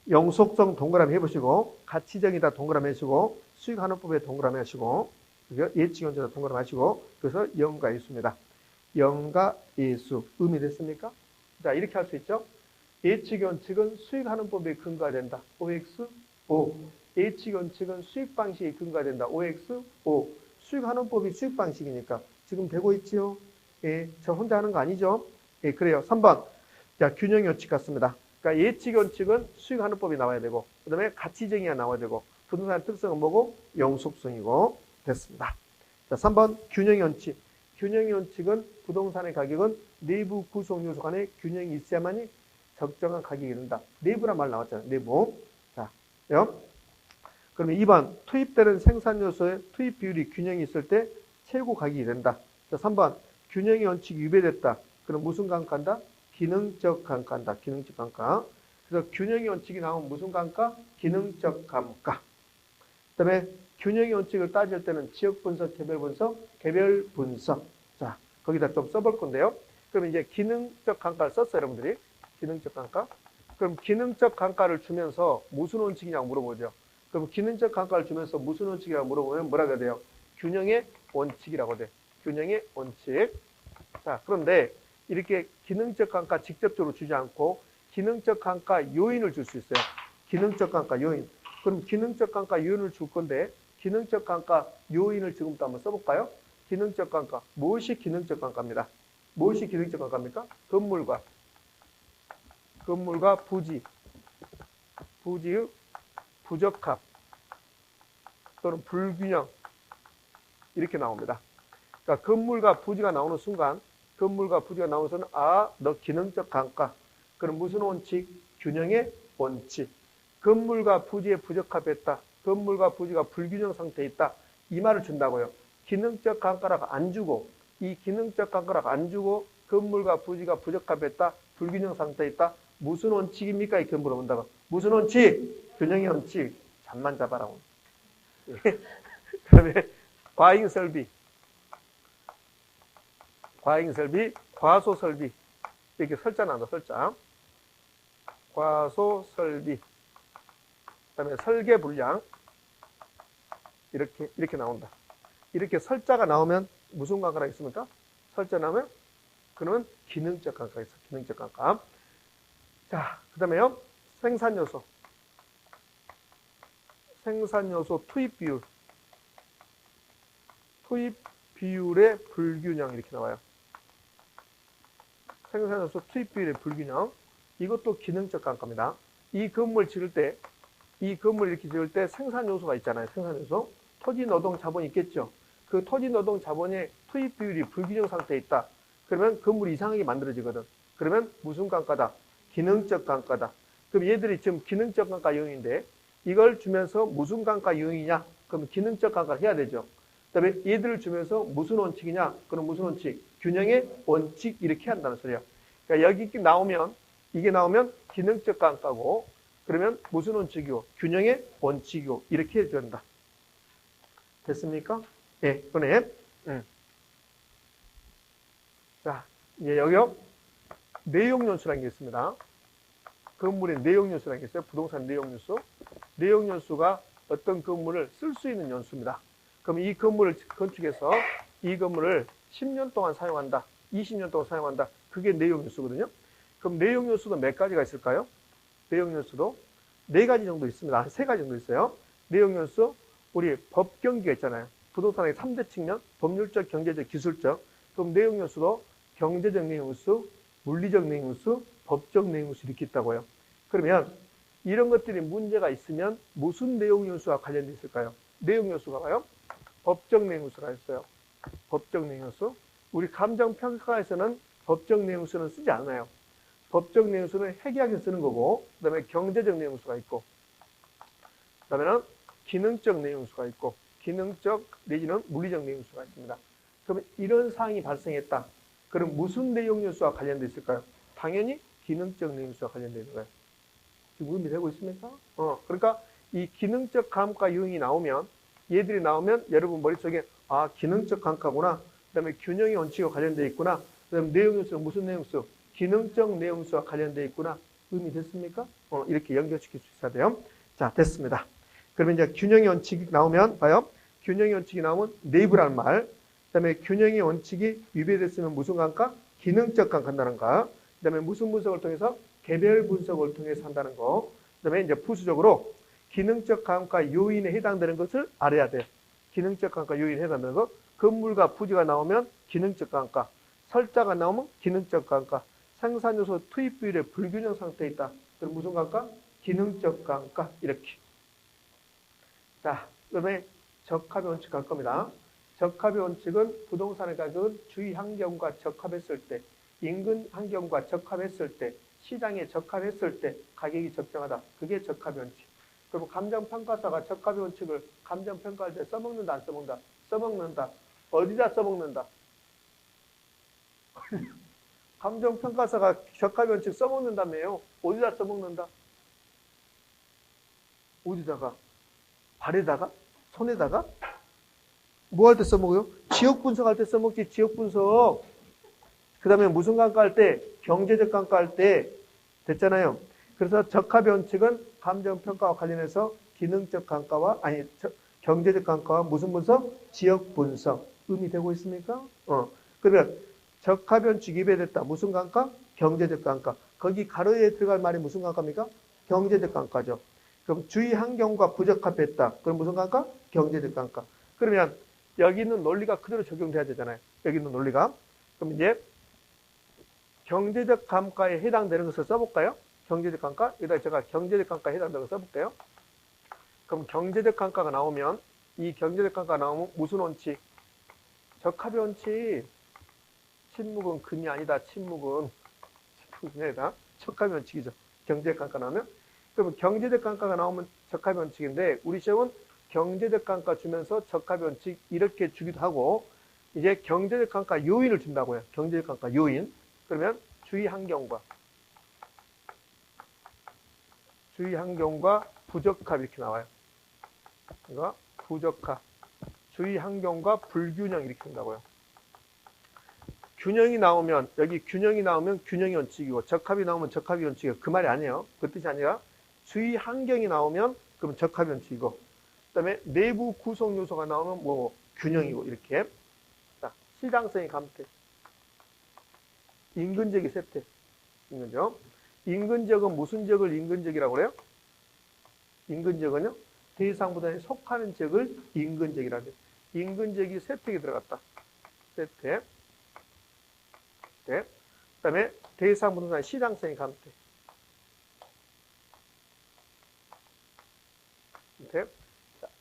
영속성 동그라미 해보시고 가치정이다 동그라미 하시고 수익환원법에 동그라미 하시고 예측 원칙에다 동그라미 하시고 그래서 영가이수입니다. 영가이수. 의미됐습니까? 자, 이렇게 할 수 있죠. 예측 원칙은 수익환원법에 근거가 된다. OX, O. 예측 원칙은 수익 방식에 근거가 된다. OX, O. 수익환원법이 수익 방식이니까 지금 되고 있지요? 예, 저 혼자 하는 거 아니죠? 예, 그래요. 3번. 자, 균형 원칙 같습니다. 그러니까 예측 원칙은 수익환원법이 나와야 되고, 그 다음에 가치정의가 나와야 되고, 부동산의 특성은 뭐고? 영속성이고, 됐습니다. 자, 3번. 균형 원칙. 균형 원칙은 부동산의 가격은 내부 구성 요소 간에 균형이 있어야만이 적정한 가격이 된다. 내부란 말 나왔잖아요. 내부. 자, 그러면 2번. 투입되는 생산 요소의 투입 비율이 균형이 있을 때 최고 가격이 된다. 자, 3번. 균형의 원칙이 위배됐다. 그럼 무슨 감가한다? 기능적 감가한다. 기능적 감가. 그래서 균형의 원칙이 나오면 무슨 감가? 기능적 감가. 그 다음에 균형의 원칙을 따질 때는 지역 분석, 개별 분석, 개별 분석. 자, 거기다 좀 써볼 건데요. 그럼 이제 기능적 감가를 썼어요, 여러분들이. 기능적 감가. 그럼 기능적 감가를 주면서 무슨 원칙이냐고 물어보죠. 그럼 기능적 감가를 주면서 무슨 원칙이라고 물어보면 뭐라고 해야 돼요? 균형의 원칙이라고 돼. 균형의 원칙. 자, 그런데 이렇게 기능적 감가 직접적으로 주지 않고 기능적 감가 요인을 줄 수 있어요. 기능적 감가 요인. 그럼 기능적 감가 요인을 줄 건데 기능적 감가 요인을 지금부터 한번 써볼까요? 기능적 감가. 무엇이 기능적 감가입니다. 무엇이 기능적 감가입니까? 건물과 부지의 부적합 또는 불균형 이렇게 나옵니다. 그러니까 건물과 부지가 나오는 순간 건물과 부지가 나오는 순간 너 기능적 감가. 그럼 무슨 원칙? 균형의 원칙. 건물과 부지의 부적합했다. 건물과 부지가 불균형 상태에 있다. 이 말을 준다고요. 기능적 감가라고 안 주고 이 기능적 감가라고 안 주고 건물과 부지가 부적합했다. 불균형 상태에 있다. 무슨 원칙입니까? 이렇게 물어본다고. 무슨 원칙? 균형의 원칙. 잠만 잡아라. 그 다음에 과잉설비, 과소설비. 이렇게 설자 나온다. 설자. 과소설비. 그 다음에 설계불량. 이렇게 나온다. 이렇게 설자가 나오면 무슨 감가가 있습니까? 설자 나오면 그러면 기능적 감가가 있어. 기능적 감가. 자, 그 다음에요. 생산요소 투입 비율. 투입 비율의 불균형 이렇게 나와요. 생산요소 투입 비율의 불균형. 이것도 기능적 감가입니다. 이 건물 이렇게 지을 때 생산요소가 있잖아요. 생산요소. 토지 노동 자본이 있겠죠. 그 토지 노동 자본의 투입 비율이 불균형 상태에 있다. 그러면 건물이 이상하게 만들어지거든. 그러면 무슨 감가다? 기능적 감가다. 그럼 얘들이 지금 기능적 감가 요인인데 이걸 주면서 무슨 감가 요인이냐? 그럼 기능적 감가를 해야 되죠. 그 다음에 얘들을 주면서 무슨 원칙이냐? 그럼 무슨 원칙? 균형의 원칙 이렇게 한다는 소리야. 그러니까 여기 나오면 이게 나오면 기능적 감가고 그러면 무슨 원칙이고 균형의 원칙이고 이렇게 해줘야 된다. 됐습니까? 예, 이번에 자 이제 여기요 내용연수라는 게 있습니다. 건물의 내용연수라는 게 있어요. 부동산 내용연수. 내용연수가 어떤 건물을 쓸 수 있는 연수입니다. 그럼 이 건물을 건축해서 이 건물을 10년 동안 사용한다. 20년 동안 사용한다. 그게 내용연수거든요. 그럼 내용연수도 몇 가지가 있을까요? 내용연수도 4가지 정도 있습니다. 3가지 정도 있어요. 내용연수, 우리 법경기가 있잖아요. 부동산의 3대 측면, 법률적, 경제적, 기술적. 그럼 내용연수도 경제적 내용연수, 물리적 내용연수, 법적 내용연수 이렇게 있다고요. 그러면 이런 것들이 문제가 있으면 무슨 내용연수와 관련되어 있을까요? 내용연수가 봐요. 법적 내용연수가 있어요. 법적 내용연수. 우리 감정평가에서는 법적 내용연수는 쓰지 않아요. 법적 내용연수는 회계학에서 쓰는 거고, 그 다음에 경제적 내용연수가 있고, 그 다음에는 기능적 내용연수가 있고, 기능적 내지는 물리적 내용연수가 있습니다. 그러면 이런 사항이 발생했다. 그럼 무슨 내용연수와 관련되어 있을까요? 당연히 기능적 내용연수와 관련되어 있는 거예요. 지금 의미되고 있습니까? 그러니까 이 기능적 감가 유형이 나오면 얘들이 나오면 여러분 머릿속에 아 기능적 감가구나. 그 다음에 균형의 원칙과 관련되어 있구나. 그 다음에 내용연수는 무슨 내용수? 기능적 내용수와 관련되어 있구나. 의미됐습니까? 이렇게 연결시킬 수 있어야 돼요. 자 됐습니다. 그러면 이제 균형의 원칙이 나오면 봐요. 균형의 원칙이 나오면 내부라는 말. 그 다음에 균형의 원칙이 위배됐으면 무슨 감가? 기능적 감가한다는 거. 그 다음에 무슨 분석을 통해서? 개별 분석을 통해서 한다는 거. 그 다음에 이제 부수적으로 기능적 감가 요인에 해당되는 것을 알아야 돼. 기능적 감가 요인에 해당되는 것. 건물과 부지가 나오면 기능적 감가. 설자가 나오면 기능적 감가. 생산요소 투입 비율의 불균형 상태에 있다. 그럼 무슨 감가? 기능적 감가. 이렇게. 자, 그다음에 적합의 원칙 갈 겁니다. 적합의 원칙은 부동산의 가격은 주위 환경과 적합했을 때, 인근 환경과 적합했을 때, 시장에 적합했을 때 가격이 적정하다. 그게 적합의 원칙. 그럼 감정평가사가 적합의 원칙을 감정평가할 때 써먹는다, 안 써먹는다? 써먹는다. 어디다 써먹는다? 감정평가사가 적합의 원칙 써먹는다며요. 어디다 써먹는다? 어디다가? 발에다가? 손에다가? 뭐 할 때 써먹어요? 지역 분석할 때 써먹지, 지역 분석. 그 다음에 무슨 감가할 때? 경제적 감가할 때. 됐잖아요. 그래서 적합의 원칙은 감정평가와 관련해서 기능적 감가와, 경제적 감가와 무슨 분석? 지역 분석. 의미되고 있습니까? 그러면 적합의 원칙이 위배됐다. 무슨 감가? 경제적 감가. 거기 가로에 들어갈 말이 무슨 감가입니까? 경제적 감가죠. 그럼 주위 환경과 부적합했다. 그럼 무슨 감가? 경제적 감가. 그러면 여기 있는 논리가 그대로 적용돼야 되잖아요. 여기 있는 논리가. 그럼 이제 경제적 감가에 해당되는 것을 써볼까요? 경제적 감가? 여기다 제가 경제적 감가에 해당되는 것을 써볼게요. 그럼 경제적 감가가 나오면 이 경제적 감가가 나오면 무슨 원칙? 적합의 원칙. 침묵은 금이 아니다. 침묵은 아니다. 적합의 원칙이죠. 경제적 감가 나오면. 그러면 경제적 감가가 나오면 적합의 원칙인데 우리 시험은 경제적 감가 주면서 적합의 원칙 이렇게 주기도 하고 이제 경제적 감가 요인을 준다고요. 경제적 감가 요인. 그러면 주위 환경과 부적합 이렇게 나와요. 그러니까 부적합, 주위 환경과 불균형 이렇게 된다고요. 균형이 나오면 여기 균형이 나오면 균형의 원칙이고 적합이 나오면 적합의 원칙이고 그 말이 아니에요. 그 뜻이 아니라 주위 환경이 나오면 그럼 적합의 원칙이고 그다음에 내부 구성 요소가 나오면 뭐 균형이고 이렇게. 자, 시장성의 감퇴. 인근적이 세태. 인근적. 인근적은 무슨 적을 인근적이라고 그래요? 인근적은요? 대상부단에 속하는 적을 인근적이라고 해요. 인근적이 세택에 들어갔다. 세택. 그 다음에 대상부동산 시장성의 감퇴.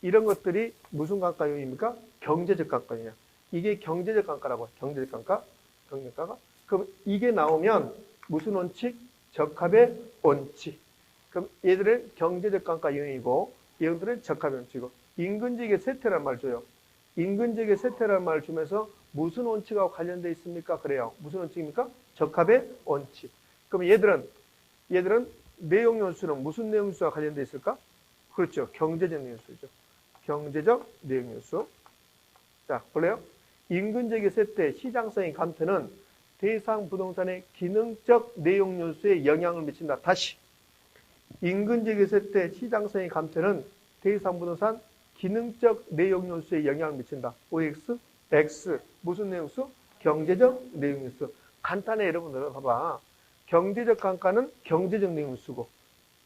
이런 것들이 무슨 감가 요인입니까? 경제적 감가예요. 이게 경제적 감가라고 해요. 경제적 감가. 경제적 감가. 그럼 이게 나오면 무슨 원칙? 적합의 원칙. 그럼 얘들은 경제적 감가 요인이고 얘들은 적합의 원칙이고 인근지역의 세태란 말 줘요. 인근지역의 세태란 말 주면서 무슨 원칙하고 관련되어 있습니까? 그래요. 무슨 원칙입니까? 적합의 원칙. 그럼 얘들은 내용 요소는 무슨 내용 요소와 관련되어 있을까? 그렇죠. 경제적 내용 요소죠. 경제적 내용 요소. 자, 볼래요? 인근지역의 세태, 시장성의 감퇴는 대상 부동산의 기능적 내용 요소에 영향을 미친다. 다시. 인근지역의 세태, 시장성의 감퇴는 대상 부동산 기능적 내용 요소에 영향을 미친다. OX, X. 무슨 내용 요소? 경제적 내용 요소. 간단해, 여러분들. 봐봐. 경제적 감가는 경제적 내용 요소고,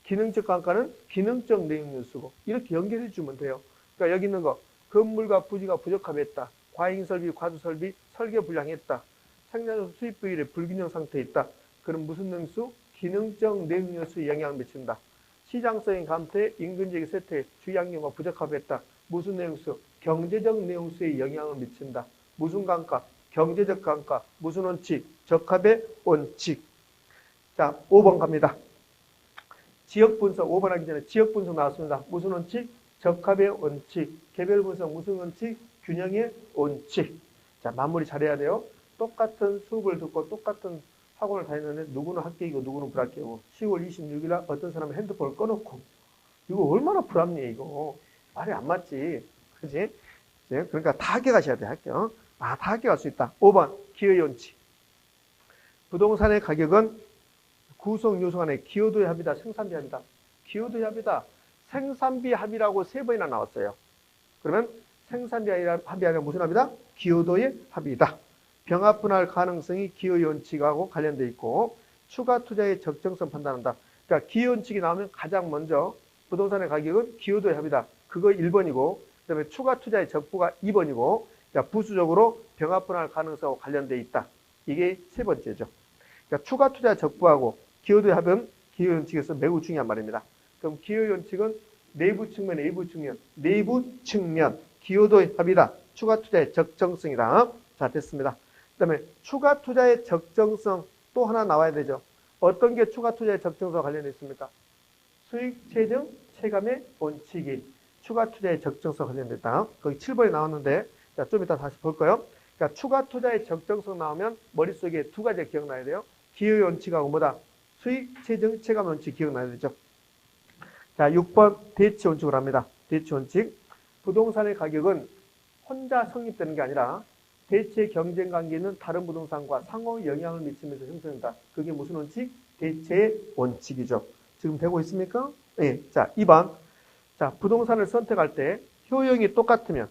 기능적 감가는 기능적 내용 요소고, 이렇게 연결해 주면 돼요. 그러니까 여기 있는 거, 건물과 부지가 부족함했다. 과잉설비, 과도설비, 설계 불량했다. 생산자 수입 비율의 불균형 상태에 있다. 그럼 무슨 내용 요소? 기능적 내용 요소에 영향을 미친다. 시장성의 감퇴, 인근지역의 세태, 주의환경과 부적합했다. 무슨 내용 요소? 경제적 내용 요소에 영향을 미친다. 무슨 감가? 경제적 감가. 무슨 원칙? 적합의 원칙. 자, 5번 갑니다. 지역 분석, 5번 하기 전에 지역 분석 나왔습니다. 무슨 원칙? 적합의 원칙. 개별 분석 무슨 원칙? 균형의 원칙. 자, 마무리 잘해야 돼요. 똑같은 수업을 듣고 똑같은 학원을 다니는데 누구는 합격이고 누구는 불합격이고 10월 26일 날 어떤 사람은 핸드폰을 꺼놓고 이거 얼마나 불합리해 이거. 말이 안 맞지. 그지? 그러니까 다 합격하셔야 돼. 합격. 다 합격할 수 있다. 5번 기여의 원칙. 부동산의 가격은 구성 요소 간의 기여도의 합이다. 생산비 합이다. 기여도의 합이다. 생산비 합이라고 3번이나 나왔어요. 그러면 생산비 합이 아니라 무슨 합이다? 기여도의 합이다. 병합 분할 가능성이 기여의 원칙하고 관련되어 있고 추가 투자의 적정성 판단한다. 그러니까 기여의 원칙이 나오면 가장 먼저 부동산의 가격은 기여도의 합이다. 그거 1번이고 그다음에 추가 투자의 적부가 2번이고 그러니까 부수적으로 병합 분할 가능성하고 관련되어 있다. 이게 3번째죠. 그러니까 추가 투자 적부하고 기여도의 합은 기여의 원칙에서 매우 중요한 말입니다. 그럼 기여의 원칙은 내부 측면, 외부 측면, 내부 측면, 기여도의 합이다. 추가 투자의 적정성이다. 자, 됐습니다. 그 다음에 추가 투자의 적정성 또 하나 나와야 되죠. 어떤 게 추가 투자의 적정성과 관련되어 있습니까? 수익 체증 체감의 원칙이 추가 투자의 적정성과 관련됐다. 거기 7번에 나왔는데 자, 좀 이따 다시 볼 거예요. 그러니까 추가 투자의 적정성 나오면 머릿속에 2가지가 기억나야 돼요. 기여의 원칙하고 뭐다? 수익 체증 체감 원칙 기억나야 되죠. 자, 6번 대치 원칙으로 합니다. 대치 원칙. 부동산의 가격은 혼자 성립되는 게 아니라 대체 경쟁 관계에 있는 다른 부동산과 상호 영향을 미치면서 형성된다. 그게 무슨 원칙? 대체의 원칙이죠. 지금 되고 있습니까? 네. 자, 2번. 자, 부동산을 선택할 때 효용이 똑같으면,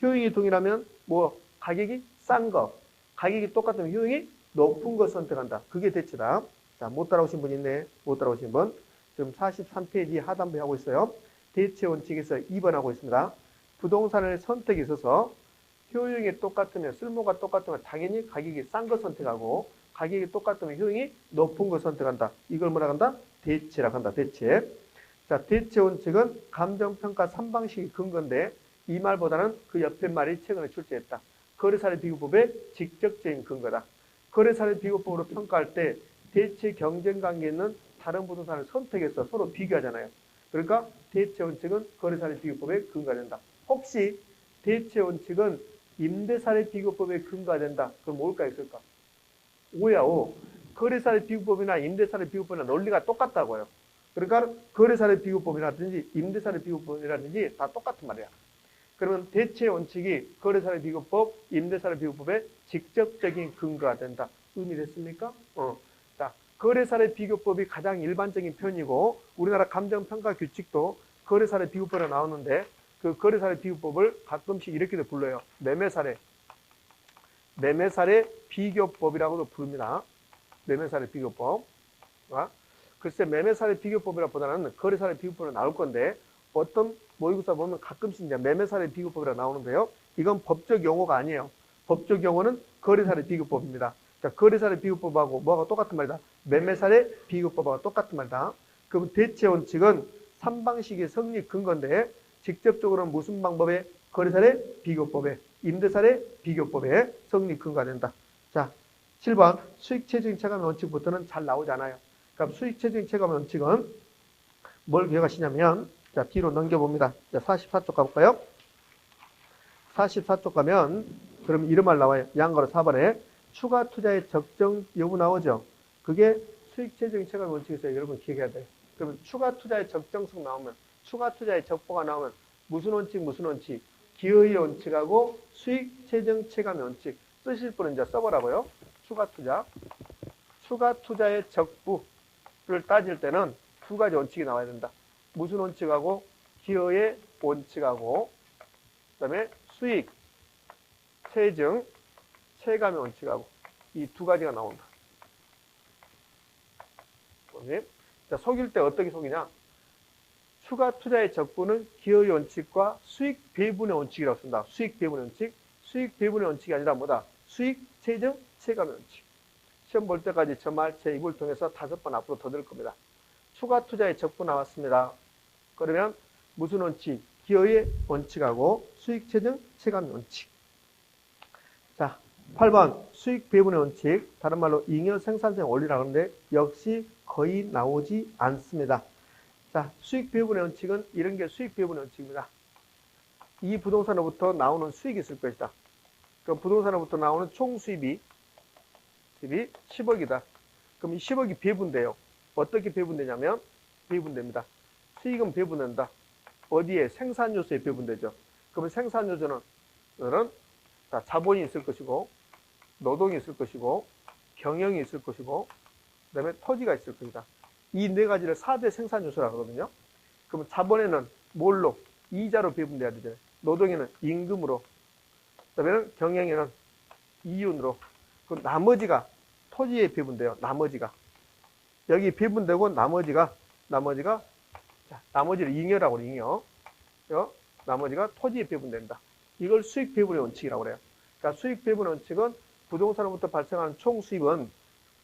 효용이 동일하면 뭐 가격이 싼 거, 가격이 똑같으면 효용이 높은 거 선택한다. 그게 대체다. 자, 못 따라오신 분 있네. 못 따라오신 분. 지금 43페이지 하단부에 하고 있어요. 대체 원칙에서 2번 하고 있습니다. 부동산을 선택에 있어서 효용이 똑같으면, 쓸모가 똑같으면 당연히 가격이 싼 거 선택하고 가격이 똑같으면 효용이 높은 거 선택한다. 이걸 뭐라 한다? 대체라고 한다. 대체. 자, 대체 원칙은 감정평가 3방식이 근거인데 이 말보다는 그 옆에 말이 최근에 출제했다. 거래사례 비교법의 직접적인 근거다. 거래사례 비교법으로 평가할 때 대체 경쟁 관계에 있는 다른 부동산을 선택해서 서로 비교하잖아요. 그러니까 대체 원칙은 거래사례 비교법에 근거가 된다. 혹시 대체 원칙은 임대사례 비교법에 근거가 된다. 그럼 뭘까 있을까? 오야 오. 거래사례 비교법이나 임대사례 비교법이나 논리가 똑같다고요. 그러니까 거래사례 비교법이라든지 임대사례 비교법이라든지 다 똑같은 말이야. 그러면 대체 원칙이 거래사례 비교법, 임대사례 비교법에 직접적인 근거가 된다. 의미됐습니까? 자, 거래사례 비교법이 가장 일반적인 표현이고 우리나라 감정평가 규칙도 거래사례 비교법으로 나오는데 그 거래사례 비교법을 가끔씩 이렇게도 불러요. 매매사례 비교법이라고도 부릅니다. 매매사례 비교법. 글쎄 매매사례 비교법이라 보다는 거래사례 비교법으로 나올 건데 어떤 모의고사 보면 가끔씩 이제 매매사례 비교법이라 나오는데요. 이건 법적 용어가 아니에요. 법적 용어는 거래사례 비교법입니다. 자, 거래사례 비교법하고 뭐가 똑같은 말이다? 매매사례 비교법하고 똑같은 말이다. 그럼 대체 원칙은 3방식의 성립 근거인데 직접적으로는 무슨 방법에? 거래사례 비교법에, 임대사례 비교법에 성립 근거가 된다. 자, 7번 수익체증 체감 원칙부터는 잘 나오지 않아요. 그럼 수익체증 체감 원칙은 뭘 기억하시냐면 자, 뒤로 넘겨봅니다. 자, 44쪽 가볼까요? 44쪽 가면, 그럼 이런 말 나와요. 양가로 4번에 추가 투자의 적정 여부 나오죠? 그게 수익재정 체감 원칙에서 여러분 기억해야 돼요. 그러면 추가 투자의 적정성 나오면, 추가 투자의 적보가 나오면, 무슨 원칙, 무슨 원칙? 기여의 원칙하고 수익재정 체감의 원칙. 쓰실 분은 이제 써보라고요. 추가 투자. 추가 투자의 적부를 따질 때는 두 가지 원칙이 나와야 된다. 무슨 원칙하고 기여의 원칙하고 그다음에 수익, 체증, 체감의 원칙하고 이 두 가지가 나온다. 자, 속일 때 어떻게 속이냐? 추가 투자의 적부는 기여의 원칙과 수익 배분의 원칙이라고 쓴다. 수익 배분의 원칙. 수익 배분의 원칙이 아니라 뭐다? 수익, 체증, 체감의 원칙. 시험 볼 때까지 저 말, 제 입을 통해서 5번 앞으로 더 들 겁니다. 추가 투자의 적부 나왔습니다. 그러면 무슨 원칙? 기여의 원칙하고 수익, 체증, 체감의 원칙. 자, 8번 수익 배분의 원칙. 다른 말로 잉여 생산성 원리라고 하는데 역시 거의 나오지 않습니다. 자, 수익 배분의 원칙은 이런 게 수익 배분의 원칙입니다. 이 부동산으로부터 나오는 수익이 있을 것이다. 그럼 부동산으로부터 나오는 총 수입이 10억이다. 그럼 이 10억이 배분돼요. 어떻게 배분되냐면 배분됩니다. 수익은 배분된다. 어디에? 생산 요소에 배분되죠. 그러면 생산 요소는 자본이 있을 것이고 노동이 있을 것이고 경영이 있을 것이고 그다음에 토지가 있을 것이다. 이 네 가지를 4대 생산 요소라고 하거든요. 그러면 자본에는 뭘로? 이자로 배분돼야 되잖아요. 노동에는 임금으로, 그다음에 경영에는 이윤으로, 그 나머지가 토지에 배분돼요. 나머지가 여기 배분되고 나머지를 잉여라고 해요. 잉여. 나머지가 토지에 배분된다. 이걸 수익 배분의 원칙이라고 그래요. 그러니까 수익 배분의 원칙은 부동산으로부터 발생하는 총 수입은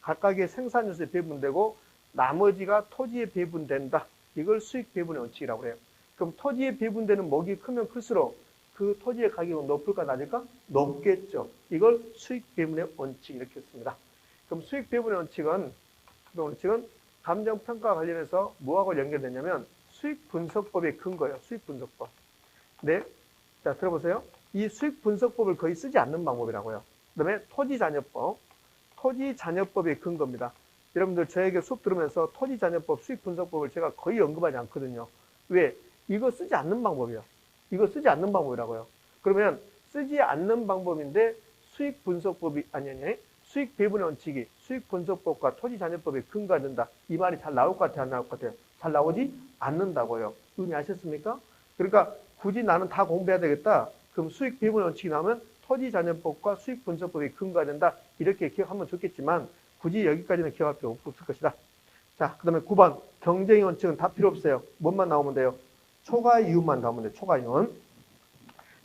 각각의 생산 요소에 배분되고 나머지가 토지에 배분된다. 이걸 수익 배분의 원칙이라고 그래요. 그럼 토지에 배분되는 목이 크면 클수록 그 토지의 가격은 높을까 낮을까? 높겠죠. 이걸 수익 배분의 원칙 이렇게 씁니다. 그럼 수익 배분의 원칙은 감정평가와 관련해서 뭐하고 연결되냐면 수익 분석법의 근거예요. 수익 분석법. 네. 자, 들어보세요. 이 수익 분석법을 거의 쓰지 않는 방법이라고요. 그 다음에 토지자녀법. 토지자녀법의 근거입니다. 여러분들 저에게 수업 들으면서 토지자녀법, 수익 분석법을 제가 거의 언급하지 않거든요. 왜? 이거 쓰지 않는 방법이에요. 이거 쓰지 않는 방법이라고요. 그러면 쓰지 않는 방법인데 수익 분석법이 아니 수익 배분의 원칙이 수익 분석법과 토지자녀법에 근거가 된다. 이 말이 잘 나올 것 같아요? 안 나올 것 같아요? 잘 나오지 않는다고요. 의미하셨습니까? 그러니까 굳이 나는 다 공부해야 되겠다. 그럼 수익 배분의 원칙이 나오면 토지자녀법과 수익 분석법이 근거가 된다. 이렇게 기억하면 좋겠지만 굳이 여기까지는 기억할 필요 없을 것이다. 자, 그 다음에 9번 경쟁의 원칙은 다 필요 없어요. 뭔만 나오면 돼요? 초과 이윤만 나오면 돼요. 초과 이윤.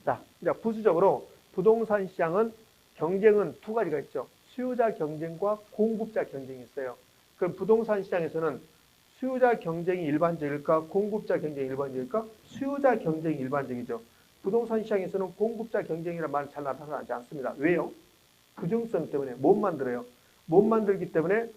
자, 이제 부수적으로 부동산 시장은 경쟁은 두 가지가 있죠. 수요자 경쟁과 공급자 경쟁이 있어요. 그럼 부동산 시장에서는 수요자 경쟁이 일반적일까? 공급자 경쟁이 일반적일까? 수요자 경쟁이 일반적이죠. 부동산 시장에서는 공급자 경쟁이라는 말은 잘 나타나지 않습니다. 왜요? 규정성 때문에 못 만들어요. 못 만들기 때문에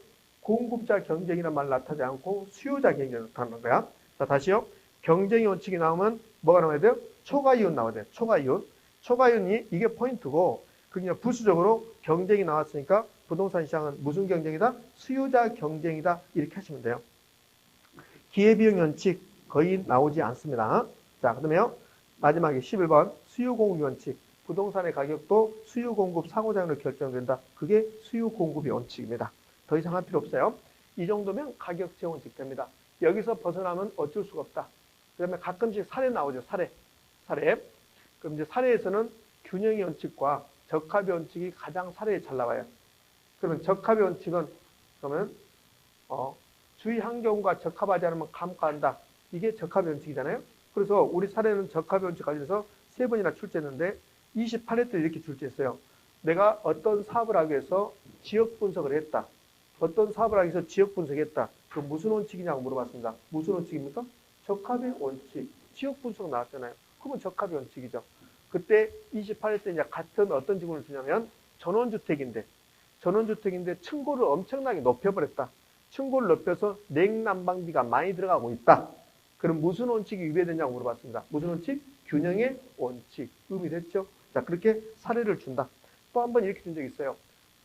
공급자 경쟁이라는 말 나타나지 않고 수요자 경쟁이 나타나는 거야. 자, 다시요. 경쟁의 원칙이 나오면 뭐가 나와야 돼요? 초과이윤 나와야 돼요. 초과이윤. 초과이윤이 이게 포인트고 그냥 부수적으로 경쟁이 나왔으니까 부동산 시장은 무슨 경쟁이다? 수요자 경쟁이다. 이렇게 하시면 돼요. 기회비용 원칙 거의 나오지 않습니다. 자, 그다음에요. 마지막에 11번 수요공급 원칙. 부동산의 가격도 수요공급 상호작용으로 결정된다. 그게 수요공급의 원칙입니다. 더 이상 할 필요 없어요. 이 정도면 가격 제원칙 됩니다. 여기서 벗어나면 어쩔 수가 없다. 그 다음에 가끔씩 사례 나오죠. 사례. 그럼 이제 사례에서는 균형의 원칙과 적합의 원칙이 가장 사례에 잘 나와요. 그러면 적합의 원칙은 그러면 주위 환경과 적합하지 않으면 감가한다. 이게 적합의 원칙이잖아요. 그래서 우리 사례는 적합의 원칙 관련해서 3번이나 출제했는데 28회 때 이렇게 출제했어요. 내가 어떤 사업을 하기 위해서 지역 분석을 했다. 어떤 사업을 하기 위해서 지역 분석했다. 그 무슨 원칙이냐고 물어봤습니다. 무슨 원칙입니까? 적합의 원칙. 지역 분석 나왔잖아요. 그러면 적합의 원칙이죠. 그때 28회 때 이제 같은 어떤 질문을 주냐면 전원주택인데 층고를 엄청나게 높여버렸다. 층고를 높여서 냉난방비가 많이 들어가고 있다. 그럼 무슨 원칙이 위배되냐고 물어봤습니다. 무슨 원칙? 균형의 원칙. 의미됐죠? 자, 그렇게 사례를 준다. 또 한 번 이렇게 준 적이 있어요.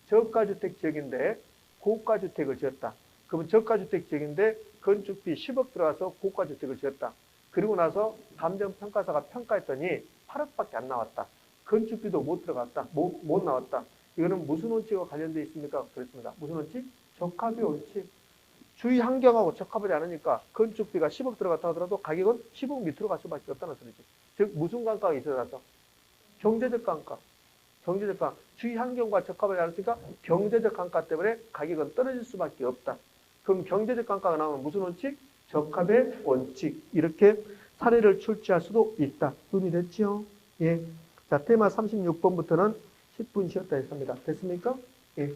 저가주택 지역인데 고가주택을 지었다. 그러면 저가주택 지역인데 건축비 10억 들어가서 고가주택을 지었다. 그리고 나서 감정평가사가 평가했더니 8억밖에 안 나왔다. 건축비도 못 들어갔다. 못 나왔다. 이거는 무슨 원칙과 관련되어 있습니까? 그렇습니다. 무슨 원칙? 적합의 원칙. 주위 환경하고 적합하지 않으니까 건축비가 10억 들어갔다 하더라도 가격은 10억 밑으로 갈 수밖에 없다는 소리지. 즉 무슨 감가가 있어서? 경제적 감가. 경제적 감가. 주위 환경과 적합하지 않으니까 경제적 감가 때문에 가격은 떨어질 수밖에 없다. 그럼 경제적 감가가 나오면 무슨 원칙? 적합의 원칙. 이렇게 사례를 출제할 수도 있다. 의미됐죠? 예. 자, 테마 36번부터는 10분 쉬었다 했습니다. 됐습니까? 예.